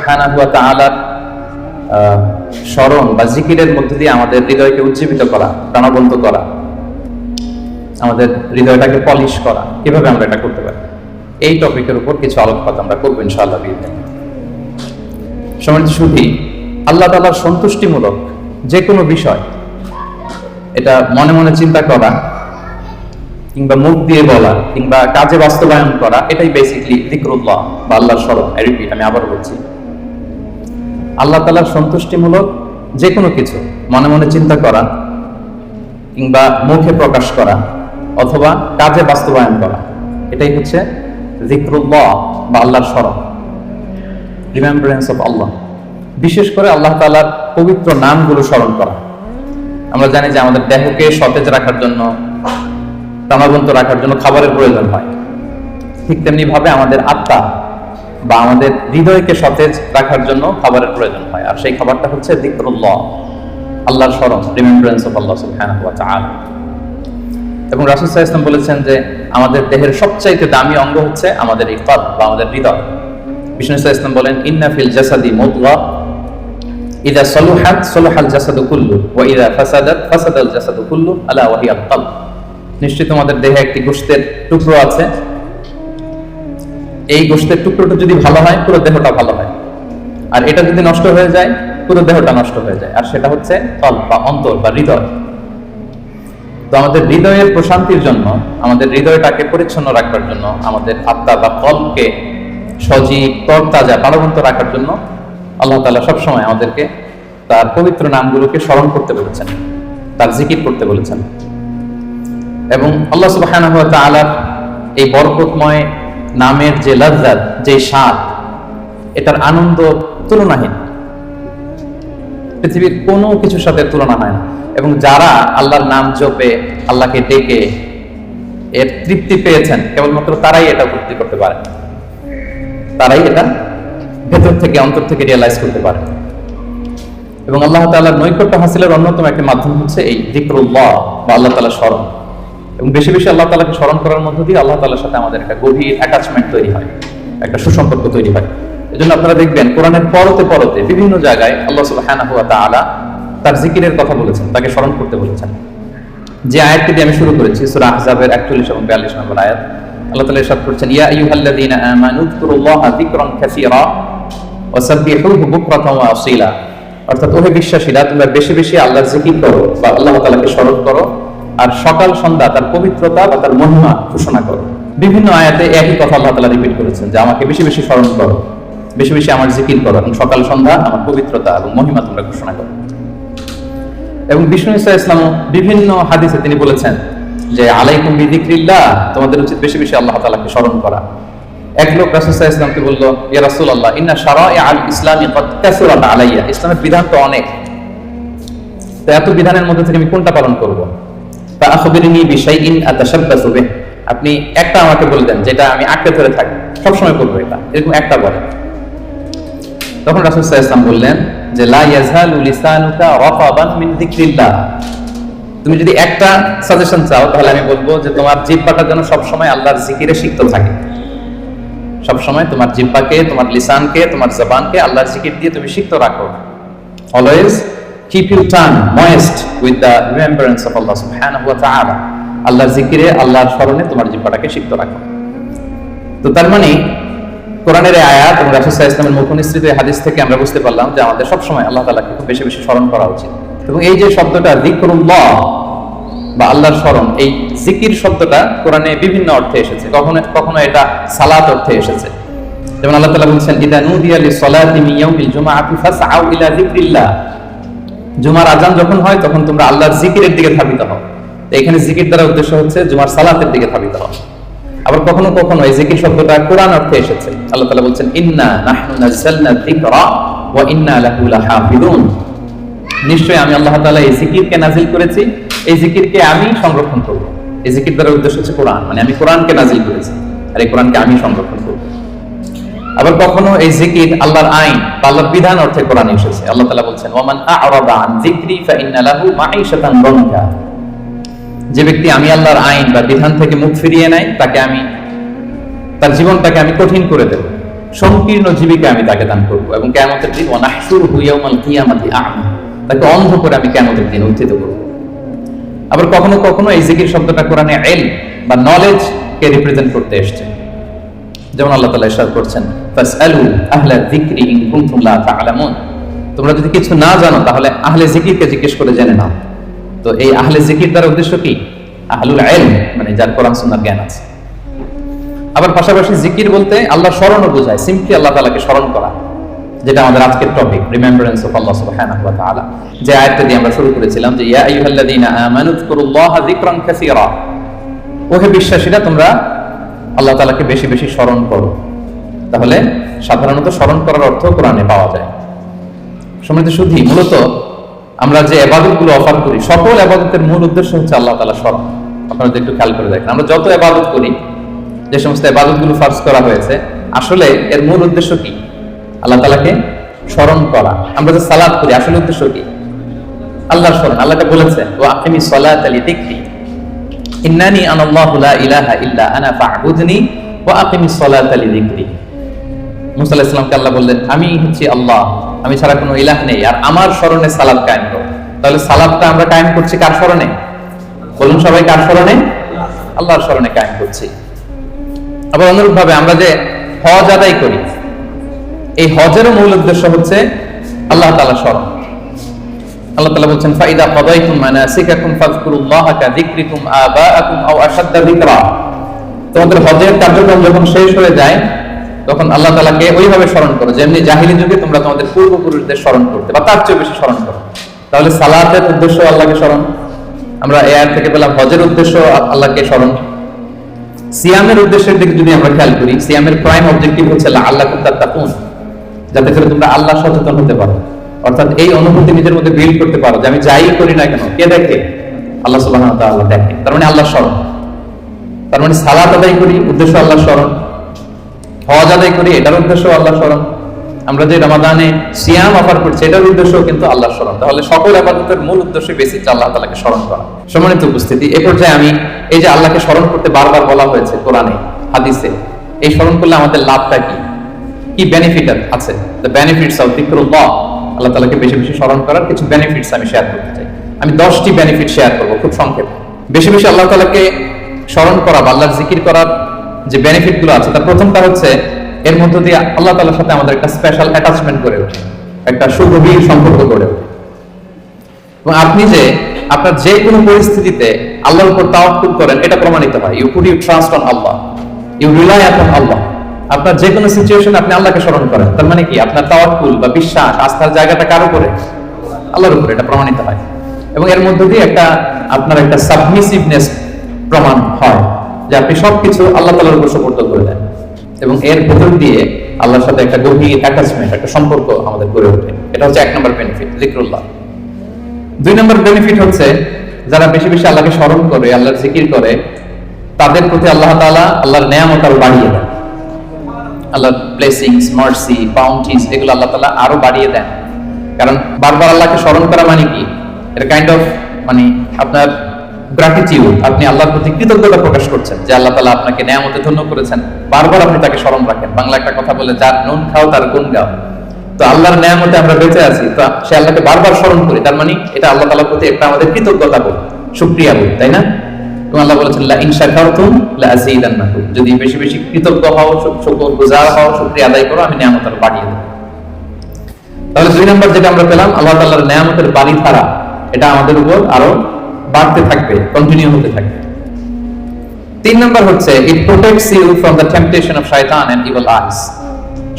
সুবহানাহু ওয়া তাআলার স্মরণ বা জিকিরের মধ্য দিয়ে আমাদের হৃদয়কে উজ্জীবিত করা, প্রাণবন্ত করা, আমাদের হৃদয়টাকে পলিশ করা, কিভাবে আমরা এটা করতে পারি, এই টপিকের উপর কিছু আলোকপাত আমরা করবো ইনশাআল্লাহ বিইذنিল্লাহ। সম্মানিত সুধী, আল্লাহ তাআলার সন্তুষ্টিমূলক যে কোনো বিষয় এটা মনে মনে চিন্তা করা কিংবা মুখ দিয়ে বলা কিংবা কাজে বাস্তবায়ন করা, এটাই বেসিক্যালি যিকরুল্লাহ বা আল্লাহর স্মরণ। আমি আবার বলছি, আল্লাহ তাআলার সন্তুষ্টিমূলক যে কোনো কিছু মনে মনে চিন্তা করা কিংবা মুখে প্রকাশ করা অথবা কাজে বাস্তবায়ন করা, এটাই হচ্ছে যিকরুল্লাহ বা আল্লাহর স্মরণ, রিমেম্বারেন্স অফ আল্লাহ। বিশেষ করে আল্লাহ তাআলার পবিত্র নামগুলো স্মরণ করা। আমরা জানি যে আমাদের দেহকে সতেজ রাখার জন্য, প্রাণবন্ত রাখার জন্য খাবারের প্রয়োজন হয়, ঠিক তেমনি ভাবে আমাদের আত্মা বা আমাদের হৃদয়কে সতেজ রাখার জন্য খাবারের প্রয়োজন হয়, আর সেই খাবারটা হচ্ছে যিকরুল্লাহ, আল্লাহর স্মরণ, রিমেম্বারেন্স অফ আল্লাহ সুবহানাহু ওয়া তাআলা। এবং রাসূল সাল্লাল্লাহু আলাইহি ওয়াসাল্লাম বলেছেন যে আমাদের দেহের সবচাইতে দামি অঙ্গ হচ্ছে আমাদের এই কলব বা আমাদের হৃদয়। বিষ্ণু সাল্লাল্লাহু আলাইহি ওয়াসাল্লাম বলেন, ইন্না ফিল জাসাদি মুদগাহ ইযা সালুহাত সালাহাল জাসাদু কুল্লু ওয়া ইযা ফাসাদাত ফাসাদাল জাসাদু কুল্লু আলা ওয়া হিয়াল কলব। নিশ্চয়ই তোমাদের দেহে একটি গোশতের টুকরো আছে, এই গোশতের টুকরোটা যদি ভালো হয় পুরো দেহটা ভালো হয়, আর এটা যদি নষ্ট হয়ে যায় পুরো দেহটা নষ্ট হয়ে যায়, আর সেটা হচ্ছে কলব বা অন্তর বা হৃদয়। তো আমাদের হৃদয়ের প্রশান্তির জন্য, আমাদের হৃদয়টাকে পরিচ্ছন্ন রাখবার জন্য, আমাদের আত্মা বা কলবকে সজীব তরতাজা প্রাণবন্ত রাখার জন্য আল্লাহ তাআলা সবসময় আমাদেরকে তার পবিত্র নামগুলোকে স্মরণ করতে বলেছেন, তার জিকির করতে বলেছেন। এবং আল্লাহ সুবহানাহু ওয়া তাআলার এই বরকতময় নামের যে লজ্জাত, যে স্বাদ, এটার আনন্দ তুলনাহীন, পৃথিবীর কোনো কিছুর সাথে তুলনা হয় না। এবং যারা আল্লাহর নাম জপে, আল্লাহকে ডেকে এর তৃপ্তি পেয়েছেন, কেবলমাত্র তারাই এটা উপলব্ধি করতে পারে, তারাই এটা ভেতর থেকে, অন্তর থেকে রিয়েলাইজ করতে পারে। এবং আল্লাহ তাআলার নৈকট্য হাসিলের অন্যতম একটি মাধ্যম হচ্ছে এই যিকরুল্লাহ বা আল্লাহ তাআলার স্মরণ। এবং বেশি বেশি আল্লাহ তাআলাকে স্মরণ করার মধ্য দিয়ে আল্লাহ তাআলার সাথে আমাদের একটা গভীর অ্যাটাচমেন্ট তৈরি হয়, একটা সুসম্পর্ক তৈরি হয়। এজন্য আপনারা দেখবেন কোরআনের পরতে পরতে বিভিন্ন জায়গায় আল্লাহ সুবহানাহু ওয়া তাআলা তার জিকিরের কথা বলেছেন, তাকে স্মরণ করতে বলেছেন। যে আয়াতটি দিয়ে আমি শুরু করেছি, সূরা আহজাবের 41 এবং 42 নম্বর আয়াত, আল্লাহ তাআলা ইরশাদ করছেন, ইয়া আইয়ুহাল্লাযীনা আমানু যকুরুল্লাহা যিকরান কাসীরা ওয়া সাব্বিহুহু বুকরাতান ওয়া আসীলা। অর্থাৎ ওহে বিশ্বাসীরা, তোমরা বেশি বেশি আল্লাহর জিকির করো বা আল্লাহ তাআলাকে স্মরণ করো, আর সকাল সন্ধ্যা তার পবিত্রতা বা তার মহিমা ঘোষণা করো। বিভিন্ন আয়াতে একই কথা আল্লাহ তাআলা রিপিট করেছেন যে আমাকে বেশি বেশি স্মরণ করো, বেশি বেশি আমার জিকির করো, এবং সকাল সন্ধ্যা আমার পবিত্রতা এবং মহিমা তোমরা ঘোষণা করো। এবং বিষ্ণু সাল্লাল্লাহু আলাইহি ওয়াসাল্লাম বিভিন্ন হাদিসে তিনি বলেছেন যে আলাইকুম বিযিকরিল্লাহ, তোমাদের উচিত বেশি বেশি আল্লাহ তাআলাকে স্মরণ করা। এক লোক রাসূল সাল্লাল্লাহু আলাইহি ওয়াসাল্লামকে বলল, ইয়া রাসূলুল্লাহ, ইন্না শারাইআল ইসলামি ক্বাদ কাসুরাত আলাইয়া, ইসলামের বিধান তো অনেক, তো এত বিধানের মধ্যে থেকে আমি কোনটা পালন করব? ফা আখবিরনি বিশাইইন আতাশাব্বাসু বিহি, আপনি একটা আমাকে বলে দেন যেটা আমি আঁকড়ে ধরে থাকি, সবসময় করবো এটা, এরকম একটা বলেন। তখন রাসূল সাল্লাল্লাহু আলাইহি ওয়াসাল্লাম বললেন যে লা ইয়াযালু লিসানুকা রাতাবান মিন যিকরিল্লাহ, তুমি যদি একটা সাজেশন চাও তাহলে আমি বলবো যে তোমার জিহ্বাটা যেন সবসময় আল্লাহর জিকিরে সিক্ত থাকে, সবসময় তোমার জিহ্বাকে, তোমার লিসানকে, তোমার জবানকে আল্লাহর জিকির দিয়ে তুমি সিক্ত রাখো। Always keep your tongue moist with the remembrance of Allah সুবহানাহু ওয়া তাআলা, আল্লাহর জিকিরে, আল্লাহর স্মরণে তোমার জিহ্বাটাকে সিক্ত রাখো। তো তার মানে কোরআনের এই আয়াত এবং রাসূল সাল্লাল্লাহু আলাইহি ওয়াসাল্লামের মুখনিসৃত হাদিস থেকে আমরা বুঝতে পারলাম যে আমাদের সবসময় আল্লাহ তাআলাকে খুব বেশি বেশি স্মরণ করা উচিত। এবং এই যে শব্দটা যিকরুল্লাহ বা আল্লাহর স্মরণ, এই জিকির শব্দটা কোরআনে বিভিন্ন অর্থে এসেছে, কখনো কখনো এটা সালাত অর্থে এসেছে। যেমন আল্লাহ তাআলা বলেছেন, ইদা নুদিয়া লিস-সালাতি মিন ইয়াউমিল জুমআতি ফাসআউ ইলা যিকরিল্লাহ, জুমার আযান যখন হয় তখন তোমরা আল্লাহর জিকিরের দিকে ধাবিত হও। তো এখানে জিকির দ্বারা উদ্দেশ্য হচ্ছে জুমার সালাতের দিকে ধাবিত হও। আবার কখনো কখনো এই জিকির শব্দটা কোরআন অর্থে এসেছে। আল্লাহ তাআলা বলেন, ইন্না নাহনু নাযালনা যিকরা ওয়া ইন্না লাহু লাহাফিজুন, নিশ্চয়ই আমি আল্লাহ তাআলা এই জিকিরকে নাজিল করেছি, এই জিকিরকে আমি সংরক্ষণ করব। এই জিকির দ্বারা উদ্দেশ্য হচ্ছে কোরআন, মানে আমি কোরআনকে নাজিল করেছি আর এই কোরআনকে আমি সংরক্ষণ করব। আবার কখনো এই জিকির আল্লাহর আইন বা আল্লাহর বিধান অর্থে কোরআনে এসেছে। আল্লাহ তাআলা বলেন, ওয়া মান আ'রাদা আন যিকরি ফা ইন্না লাহু মাঈশাতান দানকা, যে ব্যক্তি আমি আল্লাহর আইন বা বিধান থেকে মুখ ফিরিয়ে নেয় তাকে আমি, তার জীবনটাকে আমি কঠিন করে দেব। সংকীর্ণ জীবিকা আমি তাকে দান করবো, এবং কিয়ামতের দিন ওয়ানাহশুরুহু ইয়াওমাল কিয়ামাতি আ'মা, তাকে অন্ধ করে আমি কিয়ামতের দিন উত্থিত করব। আবার কখনো কখনো এই জিকির শব্দটা কোরআনে ইলম বা নলেজ কে রিপ্রেজেন্ট করতে এসেছে। যেমন আল্লাহ তাআলা ইরশাদ করছেন, ফাসআলু আহলা যিকরি ইন কুনতুম লা তা'লামুন, তোমরা যদি কিছু না জানো তাহলে আহলে জিকিরকে জিজ্ঞেস করে জেনে নাও। তো এই আহলে জিকির দ্বারা উদ্দেশ্য কি? আহলুল ইলম, মানে যার কোরআন সুন্নাহর জ্ঞান আছে। আবার পাশাপাশি জিকির বলতে আল্লাহর স্মরণও বোঝায়, সিম্পলি আল্লাহ তাআলাকে স্মরণ করা, যেটা আমাদের আজকের টপিক, রিমেম্বারেন্স অফ আল্লাহ সুবহানাহু ওয়া তাআলা। যে আয়াতটা দিয়ে আমরা শুরু করেছিলাম যে ইয়া আইয়ুহাল্লাযীনা আমানু যকুরুল্লাহা যিকরান কাসীরা, ওহে বিশ্বাসীরা তোমরা আল্লাহ তাআলাকে বেশি বেশি স্মরণ করো। তাহলে সাধারণত স্মরণ করার অর্থ কোরআনে পাওয়া যায়। সম্মানিত সুধী, মূলত আমরা যে ইবাদতগুলো অফার করি, সকল ইবাদতের মূল উদ্দেশ্য হচ্ছে আল্লাহ তাআলা স্মরণ। আপনারা একটু খেয়াল করে দেখেন, আমরা যত ইবাদত করি, যে সমস্ত ইবাদতগুলো ফারজ করা হয়েছে, আসলে এর মূল উদ্দেশ্য কি? আল্লাহ তাআলাকে স্মরণ করা। আমরা যে সালাত করি, আসলে উদ্দেশ্য কি? আল্লাহর স্মরণ। আল্লাহটা বলেছেন, ওয়া আকিমিস সালাতা লিযিকরি ইন্নানি আনাল্লাহু লা ইলাহা ইল্লা আনা ফা'বুদনি ওয়া আকিমিস সালাতা লিযিকরি। মুসা আলাইহিস সালামকে আল্লাহ বললেন, আমি হচ্ছি আল্লাহ, আমি ছাড়া কোনো ইলাহ নেই, আর আমার স্মরণে সালাত কায়েম করো। তাহলে সালাতটা আমরা কায়েম করছি কার স্মরণে? বলুন সবাই, কার স্মরণে? আল্লাহর স্মরণে কায়েম করছি। আবার অনুরূপভাবে আমরা যে হজ আদায় করি, এই হজেরও মূল উদ্দেশ্য হচ্ছে আল্লাহ তাআলা স্মরণ। আল্লাহ তাআলা বলছেন, ফাইদা কাদাইতুম মানাসিকাকুম ফাযকুরুল্লাহা কাযিকরিকুম আবাআকুম আও আশাদ্দা যিকরা, তোমাদের হজের কার্যক্রম যখন শেষ হয়ে যায় তখন আল্লাহ তাআলাকে ওইভাবে স্মরণ করো যেমনি জাহিলি যুগে তোমরা তোমাদের পূর্বপুরুষদের স্মরণ করতে, বা তার চেয়ে বেশি স্মরণ করো। তাহলে সালাতের উদ্দেশ্য আল্লাহকে স্মরণ, আমরা এই আয়াত থেকে পেলাম হজের উদ্দেশ্য আল্লাহকে স্মরণ। সিয়ামের উদ্দেশ্যের দিকে যদি আমরা খেয়াল করি, সিয়ামের প্রাইম অবজেক্টিভ হচ্ছে লাআল্লাকুম তাত্তাকুন, যাতে করে তোমরা আল্লাহ সচেতন হতে পারো, অর্থাৎ এই অনুভূতি নিজের মধ্যে বিল্ড করতে পারো যে আমি যাই করি না কেন কে দেখে? আল্লাহ সুবহানাহু ওয়া তাআলা দেখে। তার মানে আল্লাহ স্মরণ। তার মানে সালাত আদায় করি, উদ্দেশ্য আল্লাহ স্মরণ। হজ আদায় করি, এটার উদ্দেশ্য আল্লাহ স্মরণ। আমরা যে রমাদানে সিয়াম অফার করছি, এটার উদ্দেশ্য কিন্তু আল্লাহ স্মরণ। তাহলে সকল ইবাদতের মূল উদ্দেশ্য বেসিক আল্লাহ তাআলাকে স্মরণ করা। সম্মানিত উপস্থিতি, এই পর্যায়ে আমি এই যে আল্লাহকে স্মরণ করতে বারবার বলা হয়েছে কোরআনে হাদিসে, এই স্মরণ করলে আমাদের লাভটা কি, কি বেনিফিট আছে? দ্য বেনিফিটস অফ যিকরুল্লাহ, আল্লাহ তাআলাকে বেশি বেশি স্মরণ করার কিছু বেনিফিটস আমি শেয়ার করতে চাই। আমি 10টি বেনিফিট শেয়ার করব খুব সংক্ষেপে। বেশি বেশি আল্লাহ তাআলাকে স্মরণ করা বা আল্লাহর জিকির করার যে বেনিফিট গুলো আছে, তার প্রথমটা হচ্ছে এর মধ্য দিয়ে আল্লাহ তাআলার সাথে আমাদের একটা স্পেশাল অ্যাটাচমেন্ট গড়ে ওঠে, একটা সুগভীর সম্পর্ক গড়ে ওঠে। এবং আপনি যে আপনার যে কোনো পরিস্থিতিতে আল্লাহর উপর তাওয়াক্কুল করেন, এটা প্রমাণিত হয়। You put you trust on Allah, you rely upon Allah. আপনার যে কোনো সিচুয়েশনে আপনি আল্লাহকে স্মরণ করেন, তার মানে কি আপনার তাওয়াক্কুল বা বিশ্বাস, আস্থার জায়গাটা কার উপরে? আল্লাহর উপরে, এটা প্রমাণিত হয়। এবং এর মধ্য দিয়ে একটা আপনার একটা সাবমিসিভনেস প্রমাণ হয়, যে আপনি সবকিছু আল্লাহ তাআলার উপর সুপর্দ করে দেন, এবং এর ভেতর দিয়ে আল্লাহর সাথে একটা গভীর অ্যাটাচমেন্ট, একটা সম্পর্ক আমাদের গড়ে ওঠে। এটা হচ্ছে 1 নম্বর বেনিফিট, যিকরুল্লাহ। 2 নম্বর বেনিফিট হচ্ছে যারা বেশি বেশি আল্লাহকে স্মরণ করে, আল্লাহর জিকির করে, তাদের প্রতি আল্লাহ তাআলা আল্লাহর নেয়ামত আরো বাড়িয়ে দেন। আল্লাহর ব্লেসিংস, মার্সি, বাউন্টিজ, এগুলো আল্লাহ তাআলা আরো বাড়িয়ে দেন। কারণ বারবার আল্লাহকে স্মরণ করা মানে কি? এটা কাইন্ড অফ মানে আপনার গ্র্যাটিটিউড, আপনি আল্লাহর প্রতি কৃতজ্ঞতা প্রকাশ করছেন যে আল্লাহ তাআলা আপনাকে নেয়ামতে ধন্য করেছেন। বারবার আপনি তাকে স্মরণ রাখেন। বাংলা একটা কথা বলে, যার নুন খাও তার গুণ গাও। তো আল্লাহর নেয়ামতে আমরা বেঁচে আছি, তো সে আল্লাহকে বারবার স্মরণ করি, তার মানে এটা আল্লাহ তাআলার প্রতি একটা আমাদের কৃতজ্ঞতা বোধ, শুকরিয়া বোধ, তাই না? এবং আল্লাহ বলেছেন, লা ইন শাকারতুম লা আযীদান্নাকুম, যদি বেশি বেশি কৃতজ্ঞ হও, শুকরগুজার হও, শুকরিয়া আদায় করো, আমি নেয়ামত আরো বাড়িয়ে দেব। তাহলে 2 নম্বর যেটা আমরা পেলাম, আল্লাহ তাআলার নেয়ামতের বাড়িধারা এটা আমাদের উপর আরো বাড়তে থাকবে, কন্টিনিউ হতে থাকবে। 3 নম্বর হচ্ছে it protects you from the temptation of Shaitan and evil eyes,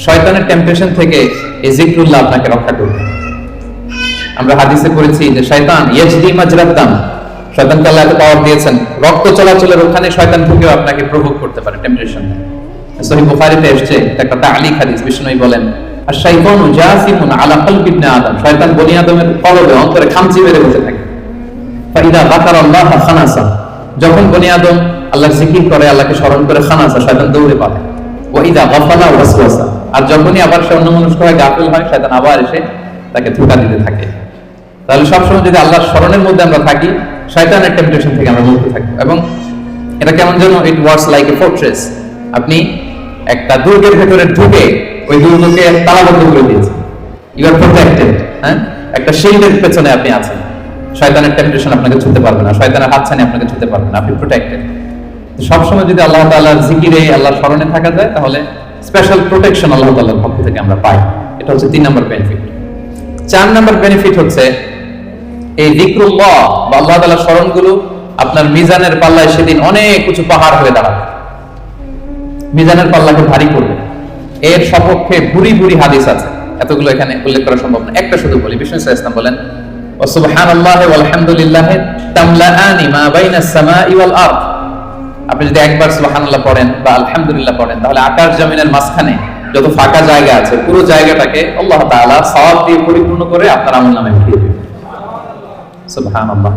শয়তানের টেম্পটেশন থেকে এই যিকরুল্লাহ আপনাকে রক্ষা করবে। আমরা হাদিসে পড়েছি যে শয়তান ইয়াজদি মাজরাদ দাম, শয়তানকে আল্লাহ এত পাওয়ার দিয়েছেন, রক্ত চলাচলের ওখানে শয়তান ঢুকেও আপনাকে প্রভোগ করতে পারে, টেম্পটেশন। সহিহ বুখারীতে এসেছে একটা তা'লিক হাদিস, বিষ্ণু বলেন, আশ-শাইতানু জাসিমুন আলা কলবি ইবনে আদম, শয়তান বনি আদমের কলবে, অন্তরে খামচি মেরে বসে থাকে। ফাইদা যাকারাল্লাহ খানাসা, যখন বনি আদম আল্লাহর জিকির করে, আল্লাহকে স্মরণ করে, খানাসা, শয়তান দৌড়ে পালায়। ওয়া ইদা গাফালা ওয়াসওয়াসা, আর যখনই আবার সে অন্যমনস্ক হয়, গাফিল হয়, শয়তান আবার এসে তাকে ধোঁকা দিতে থাকে। তাহলে সবসময় যদি আল্লাহর স্মরণের মধ্যে আমরা থাকি, শয়তানের টেম্পটেশন থেকে আমরা মুক্ত থাকবো। এবং এটা কেমন যেন it works like a fortress, আপনি একটা দুর্গের ভেতরে ঢুকে ওই দুর্গকে তালাবদ্ধ করে দিয়েছে। You are protected. হ্যাঁ, একটা শিল্ডের পেছনে আপনি আছেন, শয়তানের টেম্পটেশন আপনাকে ছুঁতে পারবে না, শয়তানের হাতছানি আপনাকে ছুঁতে পারবে না, আপনি প্রোটেক্টেড। সবসময় যদি আল্লাহ তাআলার জিকিরে, আল্লাহর স্মরণে থাকা যায়, তাহলে স্পেশাল প্রোটেকশন আল্লাহ তাআলার পক্ষ থেকে আমরা পাই। এটা হচ্ছে 3 নম্বর বেনিফিট। 4 নম্বর বেনিফিট হচ্ছে এই যিকরুল্লাহ বা আল্লাহ তাআলার স্মরণগুলো আপনার মিজানের পাল্লায় সেদিন অনেক উঁচু পাহাড় হয়ে দাঁড়াবে, মিজানের পাল্লাকে ভারী করবে। এর সপক্ষে ভুরি ভুরি হাদিস আছে, এতগুলো এখানে উল্লেখ করা সম্ভব না, একটা শুধু বলি। বিষ্ণু সাল্লাল্লাহু আলাইহি ওয়াসাল্লাম বলেন, ওয়া সুবহানাল্লাহি ওয়া আলহামদুলিল্লাহি তামলাআনি মা বাইনাস সামাই ওয়াল আরদ। আপনি যদি একবার সুবহানাল্লাহ পড়েন বা আলহামদুলিল্লাহ পড়েন, তাহলে আকাশ জমিনের মাঝখানে যত ফাঁকা জায়গা আছে পুরো জায়গাটাকে আল্লাহ তাআলা সওয়াব দিয়ে পরিপূর্ণ করে আপনার আমলনামায় উঠিয়ে দেবেন। সুবহানাল্লাহ।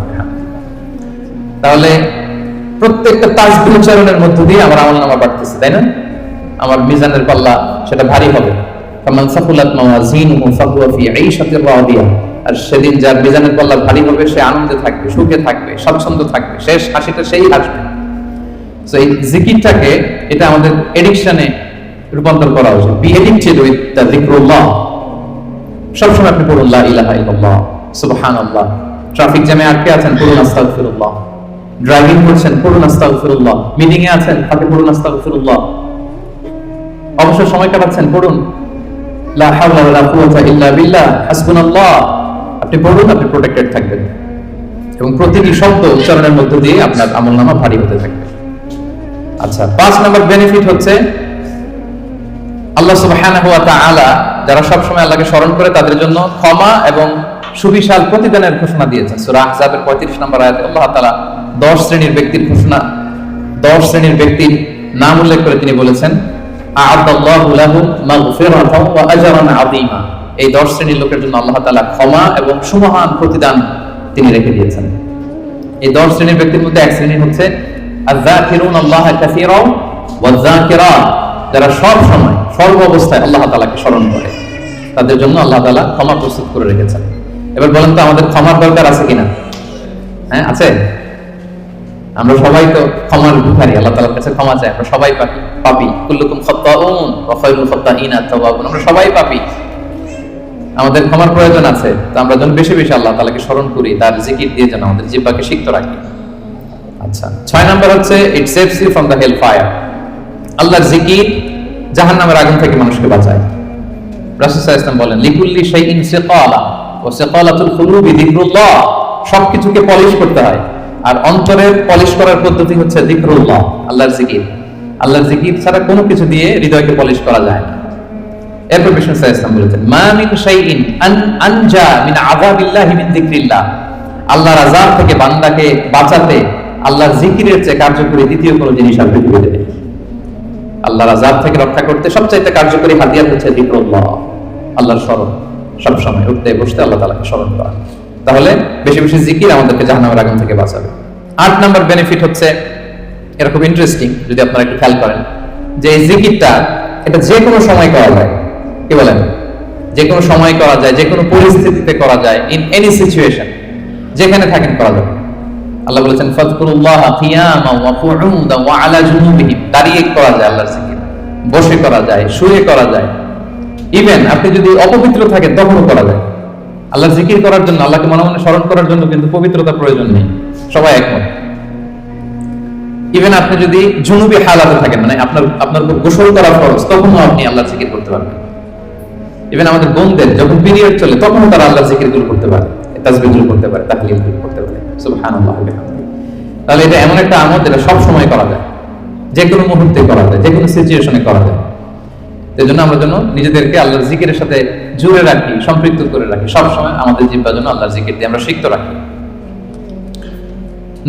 তাহলে প্রত্যেকটা তাসবিহ উচ্চারণের মধ্য দিয়ে আমার আমলনামা বাড়তেছে, তাই না? আমার মিজানের পাল্লা সেটা ভারী হবে। ফামান সাকুলাত মাওয়াজিনুহু ফাহুয়া ফি আইশাতির রাদিয়া। আর সেদিন যার মিজানের পাল্লা ভারী হবে সে আনন্দে থাকবে, সুখে থাকবে, স্বচ্ছন্দ থাকবে, শেষ হাসিটা সেই হাসবে। সো এই জিকিরটাকে, এটা আমাদের এডিকশনে রূপান্তর করা উচিত। Be addicted with the Zikrullah. সবসময় আপনি পড়ুন লা ইলাহা ইল্লাল্লাহ, সুবহানাল্লাহ। ট্রাফিক জ্যামে আটকে আছেন, পড়ুন আস্তাগফিরুল্লাহ। ড্রাইভিং করছেন, পড়ুন আস্তাগফিরুল্লাহ। মিটিং এ আছেন, তাকে পড়ুন আস্তাগফিরুল্লাহ। অবসর সময় কাটাচ্ছেন, পড়ুন লা হাওলা ওয়ালা কুওয়াতা ইল্লা বিল্লাহ, হাসবুনাল্লাহ। আপনি পড়ুন, আপনি প্রোটেক্টেড থাকবেন এবং প্রতিটি শব্দ উচ্চারণের মধ্য দিয়ে আপনার আমলনামা ভারী হতে থাকবে। আচ্ছা, 5 নম্বর বেনিফিট হচ্ছে আল্লাহ সুবহানাহু ওয়া তাআলা যারা সব সময় আল্লাহকে স্মরণ করে তাদের জন্য ক্ষমা এবং সুবিশাল প্রতিদানের ঘোষণা দিয়েছেন। সূরা আহজাবের 35 নম্বর আয়াতে আল্লাহ তাআলা 10 শ্রেণীর ব্যক্তির ঘোষণা, 10 শ্রেণীর ব্যক্তির নাম উল্লেখ করে তিনি বলেছেন, আ'আদাল্লাহু লাহুম মাগফিরাতাও ওয়া আজরান আযীমা। এই 10 শ্রেণীর লোকের জন্য আল্লাহ তাআলা ক্ষমা এবং সুমহান প্রতিদান তিনি রেখে দিয়েছেন। এই 10 শ্রেণীর ব্যক্তির মধ্যে এক শ্রেণী হচ্ছে আয-যাকিরুনাল্লাহা কাসীরাও ওয়ায-যাকিরাত, যারা সব সময় সর্ব অবস্থায় আল্লাহ তাআলাকে স্মরণ করে, তাদের জন্য আল্লাহ তাআলা ক্ষমা প্রস্তুত করে রেখেছেন। এবার বলেন তো আমাদের ক্ষমার দরকার আছে কিনা? হ্যাঁ, আছে। আমরা সবাই তো ক্ষমার ভিখারি, আল্লাহ তাআলার কাছে ক্ষমা চাই। আমরা সবাই পাপী, কুল্লুকুম খাত্তাউন ওয়া খায়রুল খাত্তাইনা আত-তাওয়াবুন। আমরা সবাই পাপী, আমাদের ক্ষমার প্রয়োজন আছে। তো আমরা যেন বেশি বেশি আল্লাহ তাআলাকে স্মরণ করি, তার জিকির দিয়ে যেন আমাদের জিহ্বাকে সিক্ত রাখি। আচ্ছা, 6 নাম্বার হচ্ছে it saves you from the hellfire. আল্লাহর জিকির জাহান্নামের আগুন থেকে মানুষকে বাঁচায়। রাসূল সাল্লাল্লাহু আলাইহি ওয়াসাল্লাম বলেন, লিকুল্লি শাইইন সিকালা ওয়া সিকালাতুল কুলুবি যিকরুল্লাহ। সবকিছুকে পলিশ করতে হয়, আর অন্তরের পলিশ করার পদ্ধতি হচ্ছে যিকরুল্লাহ, আল্লাহর জিকির। আল্লাহর জিকির ছাড়া কোনো কিছু দিয়ে হৃদয়কে পলিশ করা যায় না। এরপর বিষ্ণু সাল্লাল্লাহু আলাইহি ওয়াসাল্লাম বলেছেন, মা মিন শাইইন আনজা মিন আযাবিল্লাহি মিন যিকরিল্লাহ। আল্লাহর আযাব থেকে বান্দাকে বাঁচাতে আল্লাহর জিকিরের চেয়ে কার্যকরী দ্বিতীয় কোনো জিনিস আর পৃথিবীতে নেই। আল্লাহর আযাব থেকে রক্ষা করতে সবচাইতে কার্যকরী হাতিয়ার হচ্ছে যিকরুল্লাহ, আল্লাহর স্মরণ। সব সময় উঠতে বসতে আল্লাহ তাআলাকে স্মরণ করা। তাহলে বেশি বেশি জিকির আমাদেরকে জাহান্নামের আগুন থেকে বাঁচাবে। 8 নাম্বার বেনিফিট হচ্ছে, এটা খুব ইন্টারেস্টিং যদি আপনারা একটু খেয়াল করেন, যে এই জিকিরটা এটা যে কোনো সময় করা যায়। কি বলেন? যে কোনো সময় করা যায়, যে কোনো পরিস্থিতিতে করা যায়, ইন এনি সিচুয়েশন, যেখানে থাকেন করা যাবে। আল্লাহ বলেছেন, ফাযকুরুল্লাহা কিয়ামান ওয়া কুউদান ওয়া আলা জুনুবিহিম। দাঁড়িয়ে করা যায় আল্লাহর জিকির, বসে করা যায়, শুয়ে করা যায়, ইভেন আপনি যদি অপবিত্র থাকেন তখনও করা যায়। আল্লাহর জিকির করার জন্য, আল্লাহকে মনে মনে স্মরণ করার জন্য কিন্তু পবিত্রতার প্রয়োজন নেই, সবাই একমত। ইভেন আপনি যদি জুনুবি হালাতে থাকেন, মানে আপনার গোসল করা ফরজ, তখনও আপনি আল্লাহর জিকির করতে পারবেন। ইভেন আমাদের বোনদের যখন পিরিয়ড চলে তখনও তারা আল্লাহর জিকিরগুলো করতে পারে, তাসবিহগুলো করতে পারে, তাহলিলগুলো করতে পারে। সুবহানাল্লাহ ওয়া বিহামদিহি। তাহলে এটা এমন একটা আমল যেটা সব সময় করা যায়, যে কোনো মুহূর্তে করা যায়, যে কোনো সিচুয়েশনে করা যায়। এজন্য আমরা যেন নিজেদেরকে আল্লাহর জিকিরের সাথে জুড়ে রাখি, সম্পৃক্ত করে রাখি, সব সময় আমাদের জিহ্বা যেন আল্লাহর জিকির দিয়ে আমরা সিক্ত রাখি।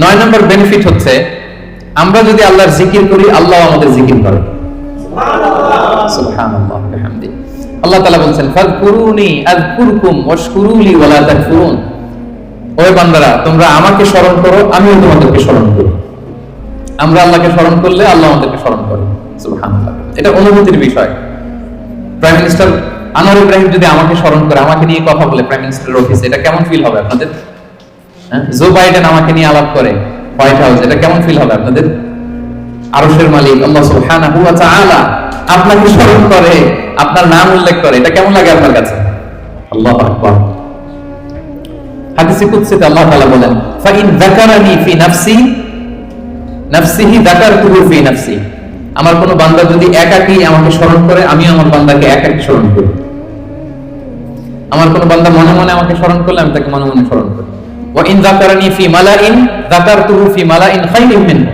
9 নম্বর বেনিফিট হচ্ছে, আমরা যদি আল্লাহর জিকির করি, আল্লাহ আমাদের জিকির করে। সুবহানাল্লাহ সুবহানাল্লাহ ওয়া বিহামদিহি। আল্লাহ তাআলা বলেন, ফাযকুরুনি আযকুরকুম ওয়াশকুরুলি ওয়া লা তাকফুরুন। ওহে বান্দারা, তোমরা আমাকে স্মরণ করো, আমিও তোমাদেরকে স্মরণ করি। আমরা আল্লাহকে স্মরণ করলে আল্লাহ আমাদেরকে স্মরণ করে। সুবহানাল্লাহ। এটা অনুভূতির বিষয়। প্রাইম মিনিস্টার আনোয়ার ইব্রাহিম যদি আমাকে স্মরণ করে, আমাকে নিয়ে কথা বলে প্রাইম মিনিস্টারের অফিসে, এটা কেমন ফিল হবে আপনাদের? জো বাইডেন আমাকে নিয়ে আলাপ করে হোয়াইট হাউস, এটা কেমন ফিল হবে আপনাদের? আরশের মালিক আল্লাহ সুবহানাহু ওয়া তাআলা আপনাকে স্মরণ করে, আপনার নাম উল্লেখ করে, এটা কেমন লাগে আপনার কাছে? আল্লাহু আকবার। হাদিসে কুদসিতে আল্লাহ তাআলা বলেন, ফাইন যাকারানি ফি নাফসি নাফসিহি যাকারতুহু ফি নাফসি। আমার কোন বান্দা যদি একাকী আমাকে স্মরণ করে, আমি আমার বান্দাকে একাকী স্মরণ করি। আমার কোন বান্দা মনে মনে আমাকে স্মরণ করলে আমি তাকে মনে মনে স্মরণ করি। ওয়া ইন যাকারানি ফি মালাইন যাকারতুহু ফি মালাইন খায়রিন মিনহু।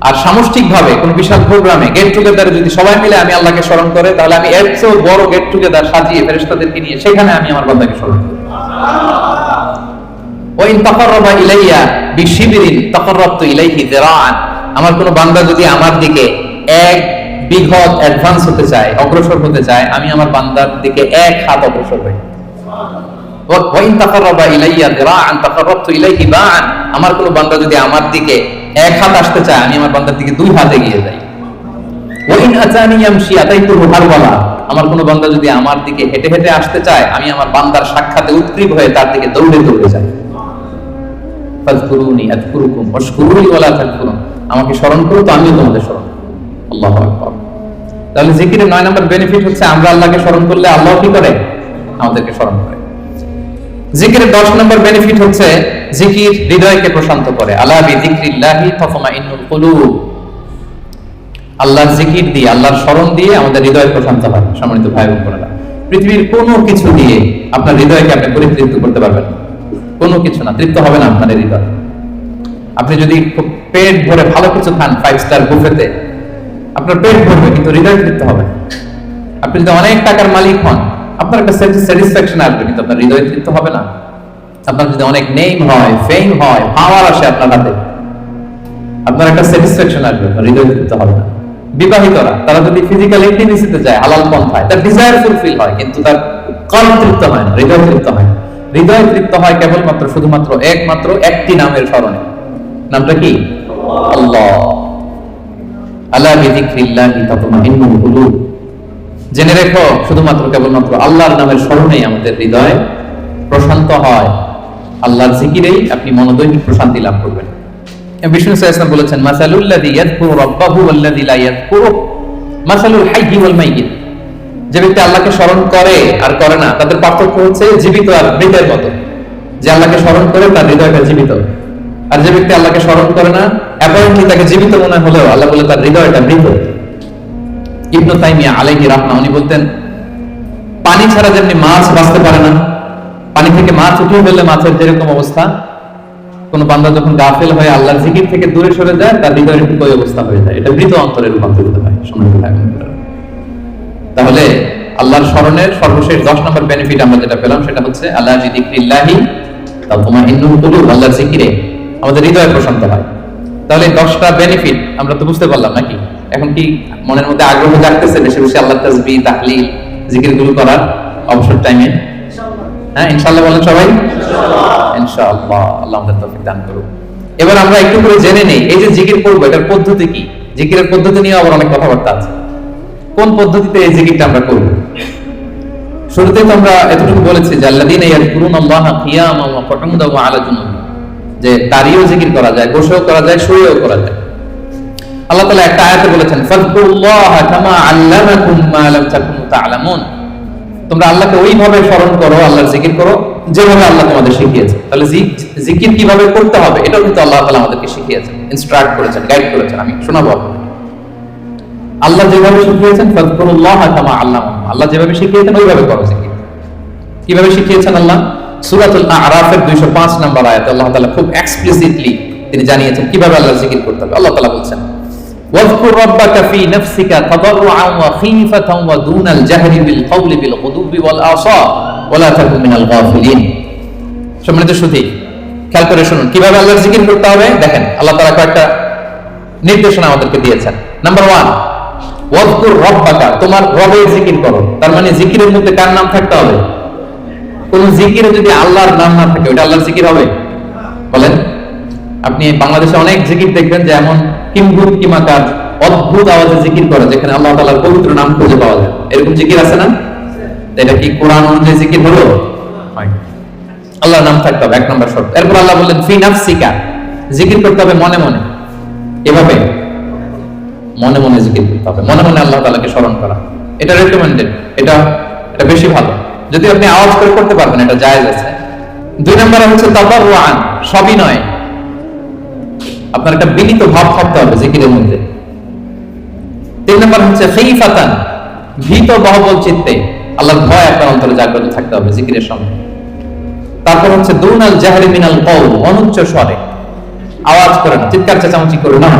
আর সামষ্টিকভাবে কোন বিশাল প্রোগ্রামে গেট টুগেদারে যদি সবাই মিলে আমি আল্লাহকে স্মরণ করে, তাহলে আমি এর চেয়েও বড় গেট টুগেদার সাজিয়ে ফেরেশতাদেরকে নিয়ে সেখানে আমি আমার বান্দাকে স্মরণ করি। ওয়া ইন তাকাররাবা ইলাইয়া বিশিবরিন তাকাররাবতু ইলাইহি যিরাআন। আমার কোন বান্দা যদি আমার দিকে এক বিঘত অ্যাডভান্স হতে চায়, অগ্রসর হতে চায়, আমি আমার বান্দার দিকে এক হাত অগ্রসর হই। ওয়া ইন তাকাররাবা ইলাইয়া যিরাআন তাকাররাবতু ইলাইহি বা'আন। আমার কোন বান্দা যদি আমার দিকে এক হাত আসতে চায়, আমি আমার বান্দার দিকে দুই হাত এগিয়ে যাই। ওয়া ইন আতানি ইয়ামশি আতাইতুহু হারওয়ালা। আমার কোন বান্দা যদি আমার দিকে হেঁটে হেঁটে আসতে চায়, আমি আমার বান্দার সাক্ষাতে উৎগ্রীব হয়ে তার দিকে দৌড়ে দৌড়ে যাই। ফাযকুরুনি আযকুরুকুম ওয়াশকুরুলি ওয়ালা তাকফুরুন। আমাকে স্মরণ করো তো আমিও তোমাদের স্মরণ করব। আল্লাহু আকবার। তাহলে জিকিরের 9 নম্বর বেনিফিট হচ্ছে আমরা আল্লাহকে স্মরণ করলে আল্লাহ কি করে? আমাদেরকে স্মরণ করে। জিকিরের 10 নম্বর বেনিফিট হচ্ছে জিকির হৃদয়কে প্রশান্ত করে। আলা বিযিকরিল্লাহি তাতমাইন্নুল কুলুব। আল্লাহর জিকির দিয়ে, আল্লাহর স্মরণ দিয়ে আমাদের হৃদয় প্রশান্ত হয়। সম্মানিত ভাই ও বোনেরা, পৃথিবীর কোনো কিছু দিয়ে আপনার হৃদয়কে আপনি পরিতৃপ্ত করতে পারবেন না। কোনো কিছু না, তৃপ্ত হবে না আপনার হৃদয়। আপনি যদি খুব পেট ভরে ভালো কিছু খান 5 স্টার বুফেতে, আপনার পেট ভরবে কিন্তু হৃদয় তৃপ্ত হবে না। আপনি যদি অনেক টাকার মালিক হন, আপনার একটা স্যাটিসফ্যাকশন আসবে কিন্তু আপনার হৃদয় তৃপ্ত হবে না। আপনার যদি অনেক নেম হয়, ফেম হয়, পাওয়ার আসে আপনার হাতে, আপনার একটা স্যাটিসফ্যাকশন আসবে, আপনার হৃদয় তৃপ্ত হবে না। বিবাহিতরা তারা যদি ফিজিক্যাল ইন্টিমেসিতে যায় হালাল পন্থায়, তার ডিজায়ার ফুলফিল হয় কিন্তু তার কল্প তৃপ্ত হয় না, হৃদয় তৃপ্ত হয় না। হৃদয় তৃপ্ত হয় কেবলমাত্র শুধুমাত্র একমাত্র একটি নামের স্মরণে। নামটা কি? আল্লাহ। আলা বিযিকরিল্লাহি তাতমাইন্নুল কুলুব। জেনে রেখো, শুধুমাত্র কেবলমাত্র আল্লাহর নামের স্মরণেই আমাদের হৃদয় প্রশান্ত হয়। আল্লাহর জিকিরেই আপনি মনোদৈহিক প্রশান্তি লাভ করবেন। বিষ্ণু সাল্লাল্লাহু আলাইহি ওয়াসাল্লাম বলেছেন, মাসালুল লাযী ইয়াযকুরু রাব্বাহু ওয়াল্লাযী লা ইয়াযকুরু মাসালুল হাইয়্যি ওয়াল মাইয়িত। যে ব্যক্তি আল্লাহকে স্মরণ করে আর করে না, তাদের পার্থক্য হচ্ছে জীবিত আর মৃতের মতো। যে আল্লাহকে স্মরণ করে তার হৃদয়টা জীবিত, আর যে ব্যক্তি আল্লাহকে স্মরণ করে না, অ্যাপারেন্টলি তাকে জীবিত মনে হলেও আল্লাহ বলে তার হৃদয়টা মৃত। ইবনে তাইমিয়া আলাইহি রাহমাহ উনি বলতেন, পানি ছাড়া যেমনি মাছ বাঁচতে পারে না, পানি থেকে মাছ উঠিয়ে ফেললে মাছের যেরকম অবস্থা, কোন বান্দা যখন গাফেল হয়ে আল্লাহর জিকির থেকে দূরে সরে যায়, তার হৃদয়ের ঠিক ওই অবস্থা হয়ে যায়। এটা মৃত অন্তরে রূপান্তরিত হয়। তাহলে আল্লাহর স্মরণের সর্বশেষ 10 নম্বর বেনিফিট আমরা যেটা পেলাম সেটা হচ্ছে আলা বিযিকরিল্লাহি তাতমাইন্নুল কুলুব। আল্লাহর জিকিরে আমাদের হৃদয় প্রশান্ত হয়। তাহলে 10টা বেনিফিট আমরা তো বুঝতে পারলাম নাকি? এখন কি মনের মধ্যে আগ্রহ জাগতেছে বেশি বেশি আল্লাহর তাসবিহ, তাহলিল, জিকিরগুলো করার অবসর টাইমে? হ্যাঁ, ইনশাআল্লাহ বলেন সবাই। ইনশাআল্লাহ, আল্লাহ আমাদের তৌফিক দান করুন। এবার আমরা একটু করে জেনে নেই, এই যে জিকির করব এটার পদ্ধতি কি। জিকিরের পদ্ধতি নিয়ে আবার অনেক কথাবার্তা আছে। কোন পদ্ধতিতে এই জিকিরটা আমরা করব? শুরুতেই তো আমরা এতটুকু বলেছি যে আল্লাযীনা ইয়াযকুরুনাল্লাহা কিয়ামান ওয়া কুউদান ওয়া আলা জুনুবিহিম, যে দাঁড়িয়েও জিকির করা যায়, বসেও করা যায়, শুয়েও করা যায়। আল্লাহ তাআলা একটা আয়াতে বলেছেন, ফাযকুরুল্লাহা কামা আল্লামাকুম মা লাম তাকুনু তা'লামুন। তোমরা আল্লাহকে ওইভাবে স্মরণ করো, আল্লাহর জিকির করো যেভাবে আল্লাহ তোমাদের শিখিয়েছে। তাহলে জিকির কিভাবে করতে হবে এটাও কিন্তু আল্লাহ তাআলা আমাদেরকে শিখিয়েছেন, ইনস্ট্রাক্ট করেছেন, গাইড করেছেন। আমি শোনাবো আপনাদের। আল্লাহ যেভাবে শিখিয়েছেন, ফাযকুরুল্লাহা কামা আল্লামাকুম, আল্লাহ যেভাবে শিখিয়েছেন ওইভাবে করো জিকির। কিভাবে শিখিয়েছেন আল্লাহ? সূরাতুল আ'রাফের 205 নম্বর আয়াতে আল্লাহ তাআলা খুব এক্সপ্লিসিটলি তিনি জানিয়েছেন কিভাবে আল্লাহর জিকির করতে হবে। আল্লাহ তাআলা বলছেন, ওয়াযকুর রাব্বাকা ফি নাফসিকা তাদাররুআন ওয়া খীফাতান ওয়া দুনাল জাহরি বিল কওলি বিল গুদুবি ওয়াল আসা ওয়া লা তাকুন মিনাল গাফিলিন। সম্মানিত সুধী, খেয়াল করে শুনুন কিভাবে আল্লাহর জিকির করতে হবে। দেখেন, আল্লাহ তাআলা কয়েকটা নির্দেশনা আমাদেরকে দিয়েছেন। নাম্বার 1, ওয়াযকুর রাব্বাকা, তোমার রবের জিকির করো। তার মানে জিকিরের মধ্যে কার নাম থাকতে হবে? কোন জিকিরে যদি আল্লাহর নাম না থাকে ওটা আল্লাহর জিকির হবে? বলেন। আপনি বাংলাদেশে অনেক জিকির দেখবেন যে এমন কিম্ভূত কিমাকার অদ্ভুত আওয়াজে জিকির করে যেখানে আল্লাহ তাআলার পবিত্র নাম খুঁজে পাওয়া যায়। এরকম জিকির আছে না? এটা কি কোরআন অনুযায়ী জিকির হলো? হয়। আল্লাহর নাম থাকতে হবে 1 নম্বর শর্ত। এরপর আল্লাহ বললেন ফি নাফসিকা, জিকির করতে হবে মনে মনে। এভাবে মনে মনে জিকির করতে হবে, মনে মনে আল্লাহ তাআলাকে স্মরণ করা, এটা রেকমেন্ডেড, এটা এটা বেশি ভালো। যদি আপনি আওয়াজ করে করতে পারবেন এটা জায়েজ আছে। 2 নম্বরে হচ্ছে তাদাররুআন, সবিনয়, আপনার একটা বিনীত ভাব থাকতে হবে জিকিরের মধ্যে। 3 নম্বর হচ্ছে খাইফাতান, ভীত বহবল চিত্তে, আল্লাহর ভয় আপনার অন্তরে জাগ্রত থাকতে হবে জিকিরের সময়। তারপর হচ্ছে দুনাল জাহরি মিনাল কওল, অনুচ্চ স্বরে, আওয়াজ করে না, চিৎকার চেঁচামেচি করে না।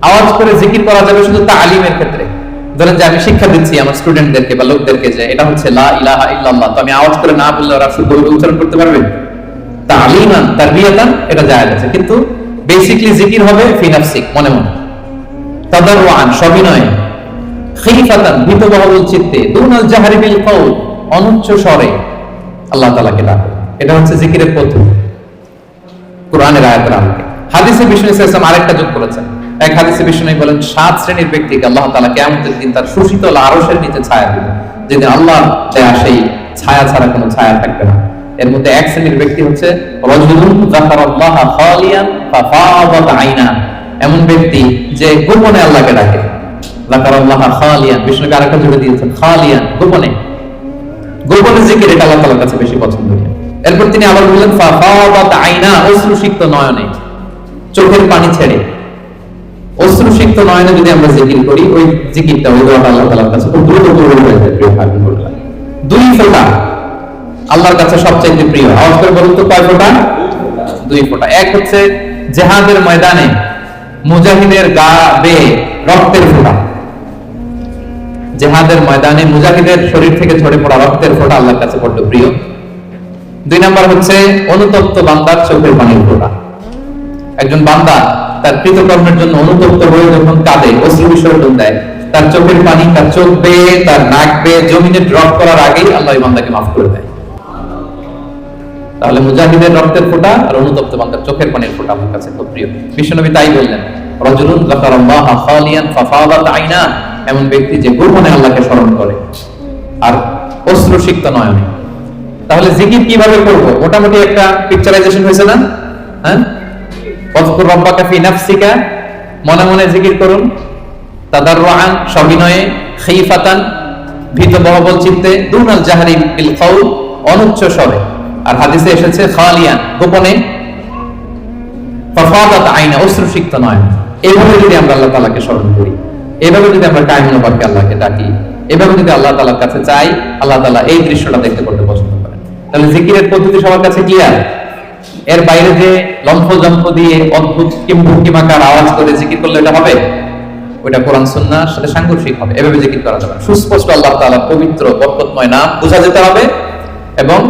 আওয়াজ করে জিকির করা যাবে শুধু তালিমের ক্ষেত্রে। ধরেন যে আমি শিক্ষা দিচ্ছি আমার স্টুডেন্টদেরকে বা লোকদেরকে যে এটা হচ্ছে লা ইলাহা ইল্লাল্লাহ, তো আমি আওয়াজ করে না বললে ওরা শুদ্ধ উচ্চারণ করতে পারবে? তালিমান তারবিয়াতান এটা জায়েজ আছে, কিন্তু বেসিক্যালি জিকির হবে ফি নাফসিক, মনে মনে। তাদাররুআন, সবিনয়, খাইফাতান, ভীত বহবল চিত্তে, দুনাল জাহরি বিল কওল, অনুচ্চ স্বরে আল্লাহ তাআলাকে ডাকো। এটা হচ্ছে জিকিরের পদ্ধতি কোরআনের আয়াতের আলোকে। হাদিসে বিষ্ণু সাল্লাল্লাহু আলাইহি ওয়াসাল্লাম আরেকটা যোগ করেছেন। এক হাদিসে বিষ্ণু বলেন 7 শ্রেণীর ব্যক্তিকে আল্লাহ তাআলা কিয়ামতের দিন তার সুশীতল আরশের নিচে ছায়া দিবেন, যেদিন আল্লাহ সেই ছায়া ছাড়া কোনো ছায়া থাকবে না। এর মধ্যে এক শ্রেণীর ব্যক্তি হচ্ছে রাজুলুন যাকারাল্লাহ খালিয়ান ফাফাদাত আইনা, এমন ব্যক্তি যে গোপনে আল্লাহকে ডাকে। যাকারাল্লাহ খালিয়ান, বিষ্ণুকে আরেকটা জুড়ে দিয়েছেন খালিয়ান, গোপনে। গোপনে জিকির এটা আল্লাহ তাআলার কাছে বেশি পছন্দনীয়। এরপর তিনি আবার বললেন ফাফাদাত আইনা, অশ্রুসিক্ত নয়নে, চোখের পানি ছেড়ে অশ্রুসিক্ত নয়নে যদি আমরা জিকির করি, ওই জিকিরটা ওই দোয়াটা আল্লাহ তাআলার কাছে খুব দ্রুত কবুল হয়ে যায়। প্রিয় ভাই বোনেরা, 2 ফোঁটা আল্লাহর কাছে সবচেয়ে প্রিয়। আওয়াজ করে বলুন তো কয় ফোঁটা? 2 ফোঁটা। এক হচ্ছে জিহাদের ময়দানে মুজাহিদের গা বেয়ে রক্তের ফোঁটা, জিহাদের ময়দানে মুজাহিদের শরীর থেকে ঝরে পড়া রক্তের ফোঁটা আল্লাহর কাছে বড় প্রিয়। 2 নাম্বার হচ্ছে অনুতপ্ত বান্দার চোখের পানির ফোঁটা। একজন বান্দা তার কৃতকর্মের জন্য অনুতপ্ত হয়ে যখন কাঁদে, অশ্রু বিসর্জন দেয়, তার চোখের পানি তার চোখ বেয়ে তার নাক বেয়ে জমিনে ড্রপ করার আগেই আল্লাহ এই বান্দাকে মাফ করে দেয়। তাহলে মুজাহিদের রক্তের ফোঁটা আর অনুতপ্ত বান্দার চোখের পানির ফোঁটা আমার কাছে খুব প্রিয়। বিশ্বনবী তাই বললেন, রাজুলুন যাকারাল্লাহ খালিয়ান ফাফাদাত আইনা, এমন ব্যক্তি যে গোপনে আল্লাহকে স্মরণ করে আর অশ্রুসিক্ত নয়নে। তাহলে জিকির কিভাবে করব? মোটামুটি একটা পিকচারাইজেশন হয়েছে না? হ্যাঁ, ওয়াজকুর রাব্বাকা ফি নাফসিকা, মনে মনে জিকির করুন। তাদাররুআন, সবিনয়ে। খাইফাতান, ভীত বহবল চিত্তে। দুনাল জাহরি বিল কওল, অনুচ্চ স্বরে। আর হাদিসে এসেছে খালিয়ান, গোপনে। ফাফাদাত আইনা, অশ্রুসিক্ত নয়নে। এইভাবে যদি আমরা আল্লাহ তাআলাকে স্মরণ করি, এইভাবে যদি আমরা কায়মুল বাক্যে আল্লাহকে ডাকি, এভাবে যদি আল্লাহ তাআলার কাছে চাই, আল্লাহ তাআলা এই দৃশ্যটা দেখতে করতে পছন্দ করেন। তাহলে জিকিরের পদ্ধতি সবার কাছে ক্লিয়ার। এর বাইরে যে লম্ফ-জম্ফ দিয়ে অদ্ভুত কিম্ভূকিমাকার আওয়াজ করে জিকির করলে এটা হবে? ওটা কোরআন সুন্নাহর সাথে সাংঘর্ষিক হবে। এভাবে জিকির করা যাবে না। সুস্পষ্ট আল্লাহ তাআলার পবিত্র বরকতময় নাম বোঝা যেতে হবে এবং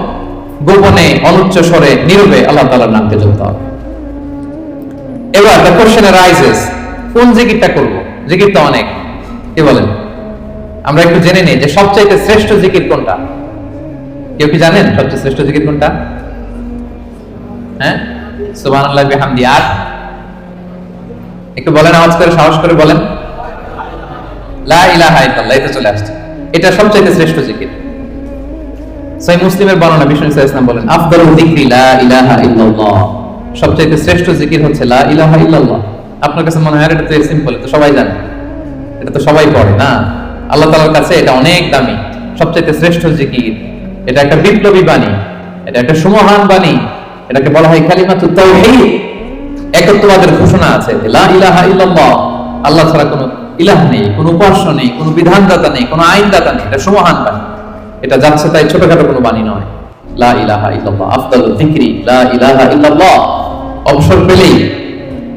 গোপনে অনুচ্চ স্বরে নীরবে আল্লাহ তাআলার নামকে জপতে হবে। এবার দ্য কোশ্চেন রাইজেস, কোন জিকিরটা করব? জিকির তো অনেক, কি বলেন? আমরা একটু জেনে নেই যে সবচেয়ে শ্রেষ্ঠ জিকির কোনটা। কেউ কি জানেন সবচেয়ে শ্রেষ্ঠ জিকির কোনটা? হ্যাঁ, সুবহানাল্লাহি বিহামদি। আর একটু বলেন, আওয়াজ করে, সাহস করে বলেন। লা ইলাহা ইল্লাল্লাহ, এটা চলে আসছে। এটা সবচেয়ে শ্রেষ্ঠ জিকির। সহিহ মুসলিমের বর্ণনা, বিষ্ণু সাল্লাল্লাহু আলাইহি ওয়াসাল্লাম বলেন, আফদালু যিকরি লা ইলাহা ইল্লাল্লাহ, সবচেয়ে শ্রেষ্ঠ জিকির হচ্ছে লা ইলাহা ইল্লাল্লাহ। আপনার কাছে মনে হয় এটা তো সিম্পল, এটা সবাই জানে, এটা তো সবাই পড়ে না? আল্লাহ তাআলার কাছে এটা অনেক দামি, সবচেয়ে শ্রেষ্ঠ জিকির। এটা একটা বিপ্লবী বাণী, এটা একটা সুমহান বাণী। এটাকে বলা হয় কালিমাতুত তাওহীদ, একত্ববাদের ঘোষণা আছে। লা ইলাহা ইল্লাল্লাহ, আল্লাহ ছাড়া কোনো ইলাহ নেই, কোনো উপাস্য নেই, কোনো বিধানদাতা নেই, কোনো আইনদাতা নেই। এটা সুমহান বাণী, এটা যাচ্ছে তাই ছোটখাটো কোনো বাণী নয়। লা ইলাহা ইল্লাল্লাহ, আফদালু যিকরি লা ইলাহা ইল্লাল্লাহ। অবসর পেলেই,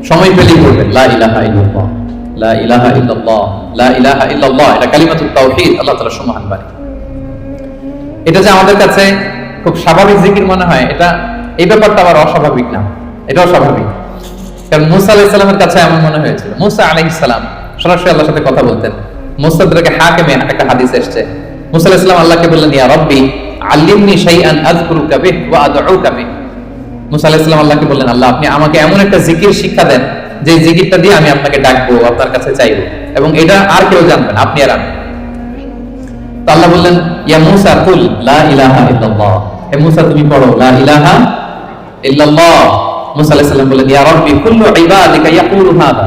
সময় পেলেই বলবেন লা ইলাহা ইল্লাল্লাহ, লা ইলাহা ইল্লাল্লাহ, লা ইলাহা ইল্লাল্লাহ। এটা কালিমাতুত তাওহীদ, আল্লাহ তাআলার সুমহান বাণী। এটা যে আমাদের কাছে খুব স্বাভাবিক জিকির মনে হয়, এটা এই ব্যাপারটা আবার অস্বাভাবিক না, এটাও স্বাভাবিক। কারণ মুসা আলাইহিস সালামের কাছে এমন মনে হয়েছিল। মুসা আলাইহিস সালাম সরাসরি আল্লাহর সাথে কথা বলতেন। মুস্তাদরাকে হাকিমে একটা হাদিস এসেছে, মুসা আলাইহিস সালাম আল্লাহকে বললেন, ইয়া রাব্বি আল্লিমনি শাইআন আযকুরুকা বিহি ওয়া আদউকা বিহি। মুসা আলাইহিস সালাম আল্লাহকে বললেন, আল্লাহ আপনি আমাকে এমন একটা জিকির শিক্ষা দেন যে জিকিরটা দিয়ে আমি আপনাকে ডাকবো, আপনার কাছে চাইবো, এবং এটা আর কেউ জানবে না, আপনি আর আমি। তো আল্লাহ বললেন, ইয়া মুসা কুল লা ইলাহা ইল্লাল্লাহ, হে মুসা তুমি পড়ো লা ইলাহা ইল্লাল্লাহ। মুসা আলাইহিস সালাম বললেন, ইয়া রাব্বি কুল্লু ইবাদিকা ইয়াকুলু হাদা,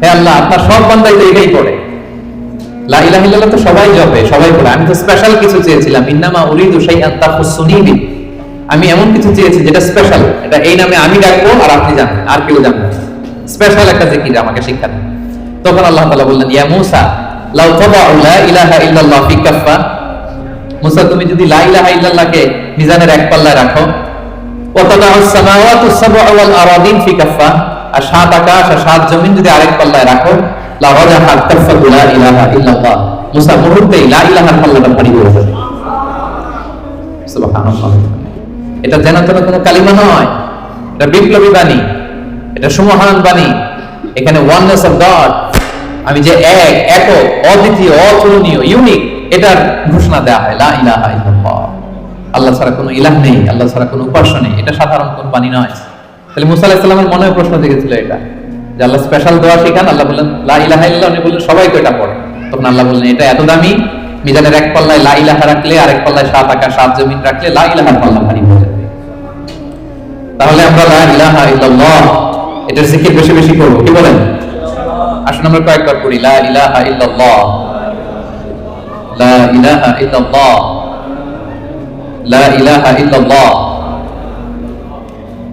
হে আল্লাহ, আপনার সব বান্দাই তো এটাই পড়ে, লা ইলাহা ইল্লাল্লাহ তো সবাই জপে, সবাই পড়ে, আমি তো স্পেশাল কিছু চেয়েছিলাম, ইন্নামা উরিদু শাইআন তাখুসুনি বি, আমি এমন কিছু চেয়েছি যেটা স্পেশাল, এটা এই নামে আমি ডাকবো আর আপনি জানবেন, আর কেউ জানবে না, স্পেশাল একটা জিকির আমাকে শিক্ষা দিন। তখন আল্লাহ তাআলা বললেন, ইয়া মূসা লাউ তাদাউ লা ইলাহা ইল্লাল্লাহ ফি কাফফা, মূসা তুমি যদি লা ইলাহা ইল্লাল্লাহকে মিজানের এক পাল্লায় রাখো, ওয়া তাদাউস সামাওয়াতু সাব'উ ওয়াল আরাদিন ফি কাফফা, আর সাত আকাশ আর সাত জমিন যদি আরেক পাল্লায় রাখো, লা রাজাহাত কাফফাতু লা ইলাহা ইল্লাল্লাহ, মূসা মুহূর্তেই লা ইলাহার পাল্লাটা ভারী হয়ে যাবে। সুবহানাল্লাহ। এটা যেন তেন কোনো কালিমা নয়, এটা বিপ্লবী বাণী, এটা সুমহান বাণী। এখানে ওয়াননেস অফ গড, আমি যে এক, একক, অদ্বিতীয়, অতুলনীয়, ইউনিক, এটার ঘোষণা দেয়া হয়, লা ইলাহা ইল্লাল্লাহ, আল্লাহ ছাড়া কোনো ইলাহ নেই, আল্লাহ ছাড়া কোনো উপাস্য নেই। এটা সাধারণ কোন বাণী নয়। তাহলে মুসা আলাইহিস সালামের মনে প্রশ্ন জেগেছিল এটা, যে আল্লাহ স্পেশাল দোয়া শিখান। আল্লাহ বললেন লা ইলাহা ইল্লাল্লাহ, উনি বললেন সবাই তো এটা পড়ে। তখন আল্লাহ বললেন এটা এত দামি, মিজানের এক পাল্লায় লা ইলাহা রাখলে, আরেক পাল্লায় সাত আকাশ সাত জমিন রাখলে লা ইলাহার পাল্লা ভারী হয়ে যাবে। তাহলে আমরা লা ইলাহা ইল্লাল্লাহ এটার জিকির বেশি বেশি করব, কি বলেন? আসুন আমরা কয়েকবার করি, লা ইলাহা ইল্লাল্লাহ, লা ইলাহা ইল্লাল্লাহ, লা ইলাহা ইল্লাল্লাহ।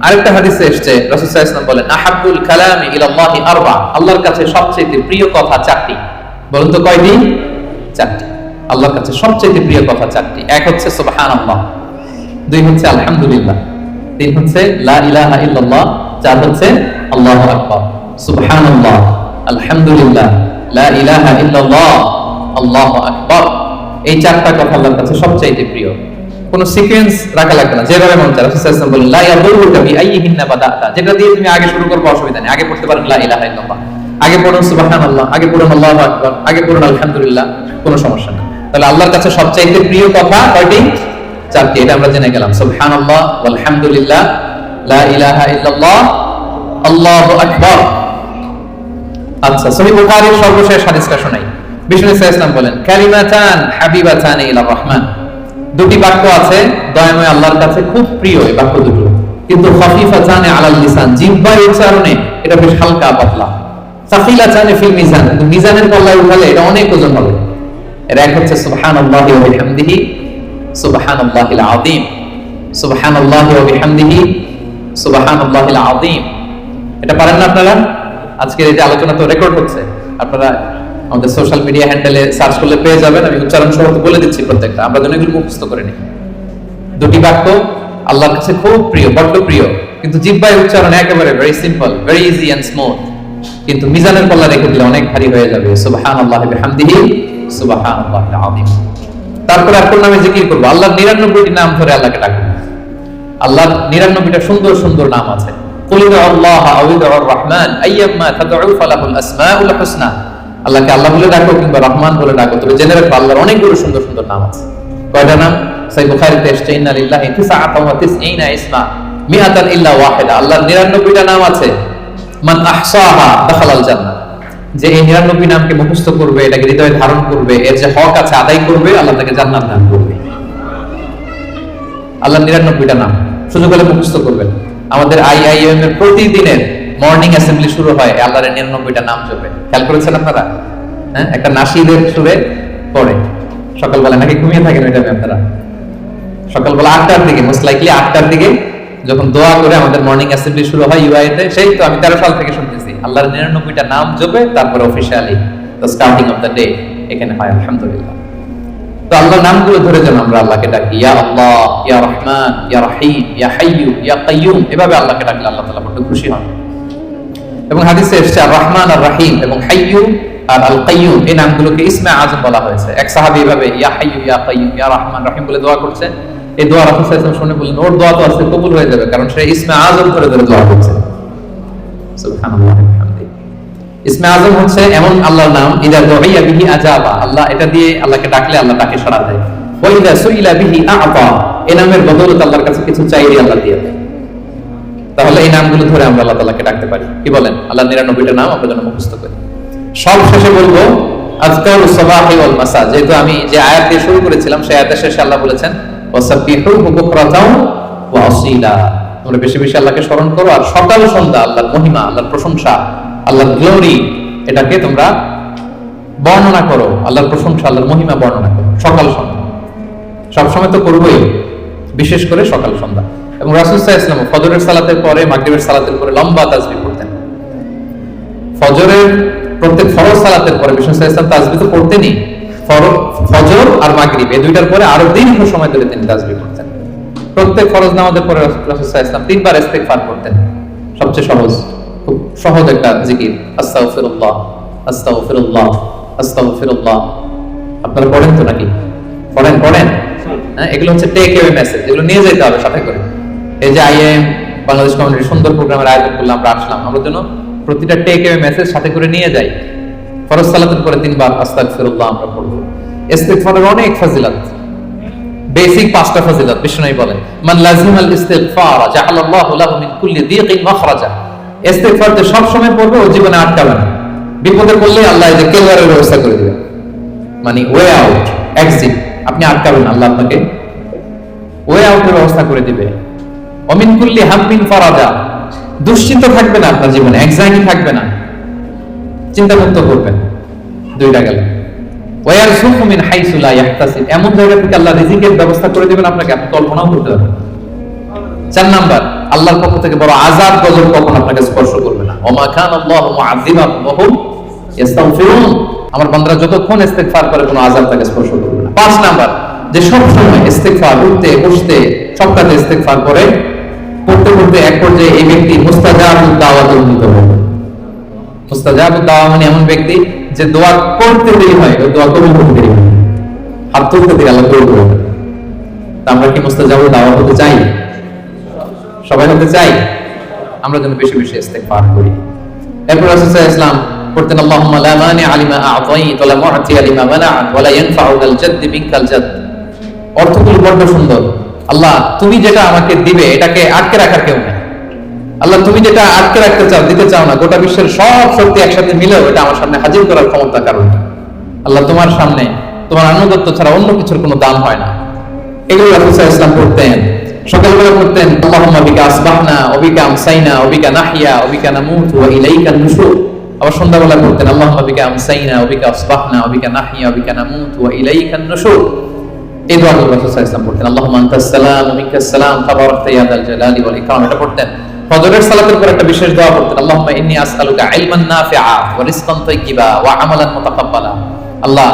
আরেকটা হাদিসে এসেছে, রাসূল সাল্লাল্লাহু আলাইহি ওয়াসাল্লাম বলেন, আহাব্বুল কালামি ইলাল্লাহি আরবা, আল্লাহর কাছে সবচেয়ে প্রিয় কথা চারটি। বলুন তো কয়টি? চারটি। আল্লাহর কাছে সবচেয়ে প্রিয় কথা চারটি। এক হচ্ছে সুবহানাল্লাহ, দুই হচ্ছে আলহামদুলিল্লাহ, তিন হচ্ছে লা ইলাহা ইল্লাল্লাহ, চার হচ্ছে আল্লাহু আকবার। সুবহানাল্লাহ, আলহামদুলিল্লাহ, লা ইলাহা ইল্লাল্লাহ, আল্লাহু আকবার। এই চারটা কথা আল্লাহর কাছে সবচেয়ে প্রিয়। কোনো সিকোয়েন্স রাখা লাগবে না, যেভাবে মন চায়। রাসূল সাল্লাল্লাহু আলাইহি ওয়াসাল্লাম বলেন, লা ইয়াদুরুকা বিআইয়িহিন্না বাদাতা, যেটা দিয়ে তুমি আগে শুরু করবে অসুবিধা নেই। আগে পড়তে পারেন লা ইলাহা ইল্লাল্লাহ, আগে পড়ুন সুবহানাল্লাহ, আগে পড়ুন আল্লাহু আকবার, আগে পড়ুন আলহামদুলিল্লাহ, কোনো সমস্যা নেই। তাহলে আল্লাহর কাছে সবচাইতে প্রিয় কথা কয়টি? চারটি। এটা আমরা জেনে গেলাম, সুবহানাল্লাহ, আলহামদুলিল্লাহ, লা ইলাহা ইল্লাল্লাহ, আল্লাহু আকবার। আচ্ছা, সহিহ বুখারীর সর্বশেষ হাদিসটা শোনাই। বিষ্ণু ইসলাম বলেন, কালিমাতান হাবিবাতান ইলা রহমান, দুটি বাক্য আছে দয়াময় আল্লাহর কাছে খুব প্রিয়, এই বাক্য দুটো, কিন্তু খাফিফাতান আলাল লিসান, জিহ্বার উচ্চারণে এটা বেশ হালকা পাতলা। সাকিলাতান ফিল মিজান, কিন্তু মিজানের পাল্লায় উঠালে এটা অনেক ওজন হবে। এর এক হচ্ছে সুবহানাল্লাহি ওয়া বিহামদিহি, সুবহানাল্লাহিল আযীম, সুবহানাল্লাহি ওয়া বিহামদিহি, সুবহানাল্লাহিল আযীম। এটা পারেন না আপনারা? আজকের এই যে আলোচনা তো রেকর্ড হচ্ছে, আপনারা আমাদের সোশ্যাল মিডিয়া হ্যান্ডেলে সার্চ করলে পেয়ে যাবেন। আমি উচ্চারণ সহ বলে দিচ্ছি প্রত্যেকটা, আমরা যেন এগুলো মুখস্থ করে নিই। দুটি বাক্য আল্লাহর কাছে খুব প্রিয়, বড্ড প্রিয়, কিন্তু জিহ্বায় উচ্চারণ একেবারে very simple, very easy and smooth, কিন্তু মিজানের পাল্লা রেখে দিলে অনেক ভারী হয়ে যাবে। সুবহানাল্লাহি বিহামদিহি, সুবহানাল্লাহিল আযীম। তারপরে আপনার নামে জিকির করব, আল্লাহর 99টি নাম ধরে আল্লাহকে ডাকবো। আল্লাহর 99টা সুন্দর সুন্দর নাম আছে। কুল আল্লাহ আও ইদউর রহমান আইয়াম্মা তাদউ ফালাহুল আসমাউল হুসনা, আল্লাহকে আল্লাহ বলে ডাকো কিংবা রহমান বলে ডাকো, তবে জেনে রাখো আল্লাহর অনেকগুলো সুন্দর সুন্দর নাম আছে। কয়টা নাম? সহিহ বুখারীতে এসেছে, ইন্না লিল্লাহি 99 ইসমা মিআতান ইল্লা ওয়াহিদা, আল্লাহর 99টা নাম আছে। মান আহসাহা দাখালাল জান্নাহ, যে এই 99 নামকে মুখস্থ করবে, এটাকে হৃদয়ে ধারণ করবে, এর যে হক আছে আদায় করবে, আল্লাহ তাকে জান্নাত দান করবে। আল্লাহর 99টা নাম সুযোগ হলে মুখস্থ করবেন। আমাদের আইআইএম এর প্রতিদিনের মর্নিং অ্যাসেম্বলি শুরু হয় আল্লাহর 99টা নাম জপে। খেয়াল করেছেন আপনারা? হ্যাঁ, একটা নাশিদের সুরে পড়ে সকালবেলা, নাকি ঘুমিয়ে থাকেন ওইটা আপনারা? সকালবেলা 8টার দিকে, মোস্ট লাইকলি 8টার দিকে যখন দোয়া করে আমাদের মর্নিং অ্যাসেম্বলি শুরু হয় ইউআইতে, সেই তো আমি 13 সাল থেকে শুনতেছি আল্লাহর 99টা নাম জপে তারপরে officially the starting of the day এখানে হয়। আলহামদুলিল্লাহ। তো আল্লাহর নামগুলো ধরে যেন আমরা আল্লাহকে ডাকি, ইয়া আল্লাহ, ইয়া রহমান, ইয়া রহিম, ইয়া হাইয়্যু, ইয়া কাইয়্যুম, এভাবে আল্লাহকে ডাকলে আল্লাহ তাআলা বড় খুশি হন। এবং হাদিসে এসেছে আর রহমান আর রহিম এবং হাইয়্যু আর আল কাইয়্যুম, এই নামগুলোকে ইসমে আযম বলা হয়েছে। এক সাহাবী এভাবে ইয়া হাইয়্যু, ইয়া কাইয়্যুম, ইয়া রহমান, রহিম বলে দোয়া করছে। এই দোয়া রাসূল সাল্লাল্লাহু আলাইহি ওয়াসাল্লাম শুনে বললেন, ওর দোয়া তো আজকে কবুল হয়ে যাবে, কারণ সে ইসমে আযম ধরে ধরে দোয়া করছে। সুবহানাল্লাহ ওয়া বিহামদিহি। ইসমে আযম হচ্ছে এমন আল্লাহর নাম, ইদা দুইয়া বিহি আজাবা, আল্লাহ এটা দিয়ে আল্লাহকে ডাকলে আল্লাহ তাকে সাড়া দেয়। ওয়া ইদা সুইলা বিহি আ'তা, এই নামের বদৌলতে আল্লাহর কাছে কিছু চাইলে আল্লাহ দিয়ে দেয়। তাহলে এই নামগুলো ধরে আমরা আল্লাহ তাআলাকে ডাকতে পারি। কি বলেন? আল্লাহর 99টা নাম আমরা যেন মুখস্থ করি। সব শেষে বলবো আযকারুস সাবাহি ওয়াল মাসা, যেহেতু আমি যে আয়াত দিয়ে শুরু করেছিলাম সেই আয়াতের শেষে আল্লাহ বলেছেন ওয়াসাব্বিহুহু বুকরাতাও ওয়া আসীলা, তোমরা বেশি বেশি আল্লাহকে স্মরণ করো আর সকাল সন্ধ্যা আল্লাহর মহিমা, আল্লাহর প্রশংসা, আল্লাহর গ্লোরি এটাকে তোমরা বর্ণনা করো, আল্লাহর প্রশংসা, আল্লাহর মহিমা বর্ণনা করো সকাল সন্ধ্যা। সবসময় তো করবোই, বিশেষ করে সকাল সন্ধ্যা। এবং রাসূল সাল্লাল্লাহু আলাইহি ওয়াসাল্লাম ফজরের সালাতের পরে, মাগরিবের সালাতের পরে লম্বা তাসবিহ পড়তেন। ফজরের প্রত্যেক ফরজ সালাতের পরে বিষ্ণু সাল্লাল্লাহু আলাইহি ওয়াসাল্লাম তাসবিহ তো পড়তেনই, ফজর আর মাগরিব এই দুইটার পরে আরো দীর্ঘ সময় ধরে তিনি তাসবিহ করতেন। প্রত্যেক ফরজ নামাজের পরে রাসূল সাল্লাল্লাহু আলাইহি ওয়াসাল্লাম তিনবার ইস্তিগফার করতেন। সবচেয়ে সহজ, খুব সহজ একটা জিকির, আস্তাগফিরুল্লাহ আস্তাগফিরুল্লাহ আস্তাগফিরুল্লাহ। আপনারা পড়েন তো নাকি? পড়েন। হ্যাঁ, এগুলো হচ্ছে টেক অ্যাওয়ে মেসেজ, এগুলো নিয়ে যেতে হবে সাথে করে। এই যে আইএম বাংলাদেশ কমিউনিটির সুন্দর প্রোগ্রামের আয়োজন করলাম, আমরা আসলাম, আমরা যেন প্রতিটা টেক অ্যাওয়ে মেসেজ সাথে করে নিয়ে যাই। ফরজ সালাতের পরে তিনবার আস্তাগফিরুল্লাহ আমরা পড়ব। ইস্তিগফারের অনেক ফজিলত, বেসিক পাঁচটা ফজিলত বিষ্ণু বলেন, মান লাজিমাল ইস্তিগফার জাআলাল্লাহু লাহু মিন কুল্লি দীকিন মাখরাজা। ইস্তিগফার যে সব সময় পড়বে ও জীবনে আটকাবে না, বিপদে পড়লে আল্লাহ এই যে কেয়ারের ব্যবস্থা করে দিবেন, মানে ওয়ে আউট, এক্সিট। আপনি আটকাবেন, আল্লাহ আপনাকে ওয়ে আউটের ব্যবস্থা করে দিবে। অমিন কুল্লি হাম্মিন ফারাজা, দুশ্চিন্তা থাকবে না আপনার জীবনে, অ্যাংজাইটি থাকবে না, চিন্তা মুক্ত করবেন। দুইটা গেল। ওয়ারযুকু মিন হাইসু লা ইয়াহতাসিব, এমন জায়গা থেকে আল্লাহ রিজিকের ব্যবস্থা করে দিবেন আপনাকে, আপনি কল্পনাও করতে পারবেন না। 4 নাম্বার, আল্লাহর পক্ষ থেকে বড় আযাব গজব কখনো আপনাকে স্পর্শ করবে না। ওমা কানাল্লাহু মুআযিবাহুম ওয়া হুম ইস্তাগফিরুন, আমার বান্দারা যতক্ষণ ইস্তিগফার করে কোনো আযাব তাকে স্পর্শ করবে না। 5 নাম্বার, যে সব সময় ইস্তিগফার, উঠতে বসতে সব কাজে ইস্তিগফার করে, করতে করতে এক পর্যায়ে এই ব্যক্তি মুস্তাজাবুদ দাওয়াতে উন্নীত হবে। মুস্তাজাবুদ দাওয়া মানে এমন ব্যক্তি যে দোয়া করতে দেরি হয়, ওই দোয়া কবুল হতে দেরি হয়, হাত তুলতে দেরি আল্লাহ কবুল করবে। আমরা কি মুস্তাজাবুদ দাওয়া হতে চাই? সবাই হতে চাই। আমরা যেন বেশি বেশি ইস্তিগফার করি। এরপর রাসূল সাল্লাল্লাহু আলাইহি ওয়াসাল্লাম পড়তেন, আল্লাহুম্মা লা মানিআ লিমা আ'তাইত ওয়া লা মু'তিয়া লিমা মানা'ত ওয়া লা ইয়ানফা'ু যাল জাদ্দি মিনকাল জাদ। অর্থগুলো বড় সুন্দর। আল্লাহ, তুমি যেটা আমাকে দিবে এটাকে আটকে রাখার কেউ নেই। আল্লাহ, তুমি যেটা আটকে রাখতে চাও, দিতে চাও না, গোটা বিশ্বের সব শক্তি একসাথে মিলেও এটা আমার সামনে হাজির করার ক্ষমতা কারণ। আল্লাহ, তোমার সামনে তোমার আনুগত্য ছাড়া অন্য কিছুর কোনো দাম হয় না। এগুলো রাসূল সাল্লাল্লাহু আলাইহি ওয়াসাল্লাম পড়তেন। সকালবেলা পড়তেন, আল্লাহুম্মা বিকা আসবাহনা ওয়া বিকা আমসাইনা ওয়া বিকা নাহইয়া ওয়া বিকা নামুতু ওয়া ইলাইকান নুশুর। আবার সন্ধ্যাবেলা পড়তেন, আল্লাহুম্মা বিকা আমসাইনা ওয়া বিকা আসবাহনা ওয়া বিকা নাহইয়া ওয়া বিকা নামুতু ওয়া ইলাইকান নুশুর। এই দোয়াগুলো রাসূল সাল্লাল্লাহু আলাইহি ওয়াসাল্লাম পড়তেন। আল্লাহুম্মা আনতাস সালাম ওয়া মিনকাস সালাম তাবারাকতা ইয়া যাল জালালি ওয়াল ইকরাম, এটা পড়তেন। ফজরের সালাতের পর একটা বিশেষ দোয়া পড়তেন, আল্লাহুম্মা ইন্নী আসআলুকা ইলমান নাফিআ ওয়া রিজকান তাইয়্যিবা ওয়া আমালান মুতাকাব্বালা। আল্লাহ,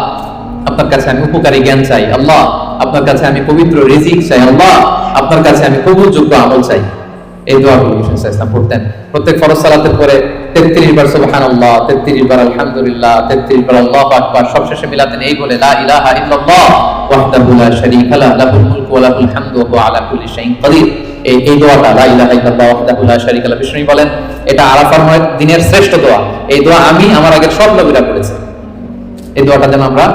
আপনার কাছে আমি উপকারী জ্ঞান চাই। আল্লাহ, আপনার কাছে আমি পবিত্র রিজিক চাই। আল্লাহ, আপনার কাছে আমি কবুলযোগ্য আমল চাই। এই দোয়াগুলো রাসূল সাল্লাল্লাহু আলাইহি ওয়াসাল্লাম পড়তেন। প্রত্যেক ফরজ সালাতের পরে 33 বার সুবহানাল্লাহ, 33 বার আলহামদুলিল্লাহ, 33 বার আল্লাহু আকবার, সবশেষে মিলাতেন এই বলে, লা ইলাহা ইল্লাল্লাহ ওয়াহদাহু লা শারীকা লাহু লাহুল মুলকু ওয়া লাহুল হামদু ওয়া হুয়া আলা কুল্লি শাইইন কাদির। এই দোয়াটা, লা ইলাহা ইল্লাল্লাহ ওয়াহদাহু লা শারীকা লাহু, বিষ্ণু বলেন এটা আরাফার দিনের শ্রেষ্ঠ দোয়া। এই দোয়া আমি আমার আগের সব নবীরা পড়েছি। এই দোয়াটা যেন আমরা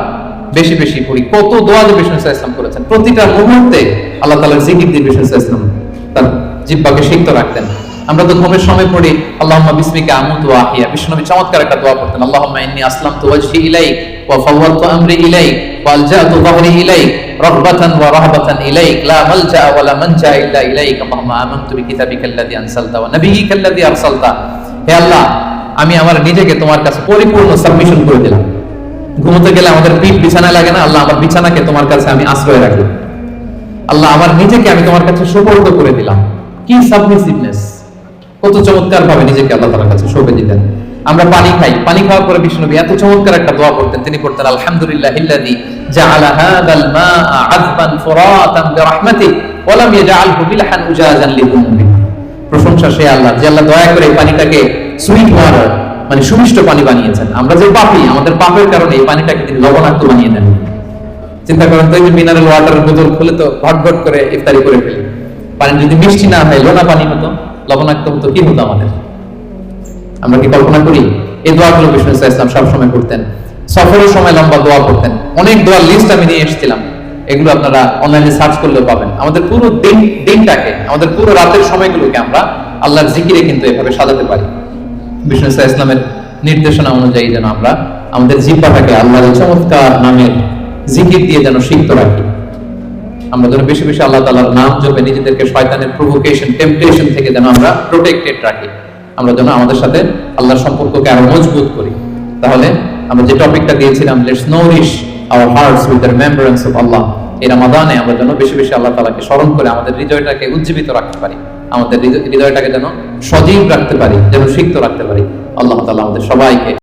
বেশি বেশি পড়ি। কত দোয়া যে বিষ্ণু সাল্লাল্লাহু আলাইহি ওয়াসাল্লাম করেছেন, প্রতিটা মুহূর্তে আল্লাহ তাআলার জিকির দিয়ে বিষ্ণু সাল্লাল্লাহু আলাইহি ওয়াসাল্লাম তার জিহ্বাকে সিক্ত রাখতেন। আমরা তো ঘুমের সময় পড়ি, আল্লাহুম্মা বিসমিকা আমুতু ওয়া আহইয়া। বিষ্ণু নবী চমৎকার একটা দোয়া পড়তেন, আল্লাহুম্মা ইন্নী আসলামতু ওয়াজহি ইলাইক ওয়া ফাওয়াদতু আমরি ইলাইক ওয়া আলজাতু যাহরি ইলাইক রাগবাতান ওয়া রাহবাতান ইলাইক লা মালজা ওয়া লা মানজা ইল্লা ইলাইক। আল্লাহুম্মা আমানতু বিকিতাবিকাল্লাযী আনসালতা ওয়া নাবিয়্যিকাল্লাযী আরসালতা। হে আল্লাহ, আমি আমার নিজেকে তোমার কাছে পরিপূর্ণ সাবমিশন করে দিলাম। ঘুমোতে গেলে আমাদের পিঠ বিছানায় লাগে না, আল্লাহ আমার বিছানাকে তোমার কাছে আমি আশ্রয় রাখলাম। আল্লাহ, আমার নিজেকে আমি তোমার কাছে সুপর্দ করে দিলাম। কি সাবমিসিভনেস, কত চমৎকার ভাবে নিজেকে আল্লাহ তাআলার কাছে সঁপে দিতেন। আমরা পানি খাই, পানি খাওয়ার পরে বিষ্ণু নবী এত চমৎকার একটা দোয়া পড়তেন। তিনি পড়তেন, আলহামদুলিল্লাহিল্লাযী জাআলা হাযাল মাআ আযবান ফুরাতান বিরাহমাতিহি ওয়া লাম ইয়াজআলহু মিলহান উজাজান লিযুনুবি। প্রশংসা সেই আল্লাহ, যে আল্লাহ দয়া করে এই পানিটাকে সুইট ওয়াটার মানে সুমিষ্ট পানি বানিয়েছেন। আমরা যে পাপী, আমাদের পাপের কারণে এই পানিটাকে তিনি লবণাক্ত বানিয়ে দেন। চিন্তা করেন তো, এই যে মিনারেল ওয়াটারের বোতল খুলে তো ঘটঘট করে ইফতারি করে ফেলি। পানি যদি মিষ্টি না হয়, লোনা পানি হতো, লবণাক্ত হতো, কি হতো আমাদের? আমরা কি কল্পনা করি? এই দোয়াগুলো বিষ্ণু সাল্লাল্লাহু আলাইহি ওয়াসাল্লাম সব সময় করতেন। সফরের সময় লম্বা দোয়া করতেন। অনেক দোয়ার লিস্ট আমি নিয়ে এসেছিলাম, এগুলো আপনারা অনলাইনে সার্চ করলেও পাবেন। আমাদের পুরো দিনটাকে, আমাদের পুরো রাতের সময়গুলোকে আমরা আল্লাহর জিকিরে কিন্তু এভাবে সাজাতে পারি। বিষ্ণু সাল্লাল্লাহু আলাইহি ওয়াসাল্লামের নির্দেশনা অনুযায়ী যেন আমরা আমাদের জিহ্বাটাকে আল্লাহর চমৎকার নামের জিকির দিয়ে যেন সিক্ত রাখি। আমরা যেন বেশি বেশি আল্লাহ তাআলার নাম জপে নিজেদেরকে শয়তানের প্রভোকেশন, টেম্পটেশন থেকে যেন আমরা প্রোটেক্টেড রাখি। আমরা যেন আমাদের সাথে আল্লাহর সম্পর্ককে আরো মজবুত করি। তাহলে আমরা যে টপিকটা দিয়েছিলাম, let's nourish our hearts with the remembrance of Allah, এই রমাদানে আমরা যেন বেশি বেশি আল্লাহ তাআলাকে স্মরণ করে আমাদের হৃদয়টাকে উজ্জীবিত রাখতে পারি, আমাদের হৃদয়টাকে যেন সজীব রাখতে পারি, যেন সিক্ত রাখতে পারি। আল্লাহ তাআলা আমাদের সবাইকে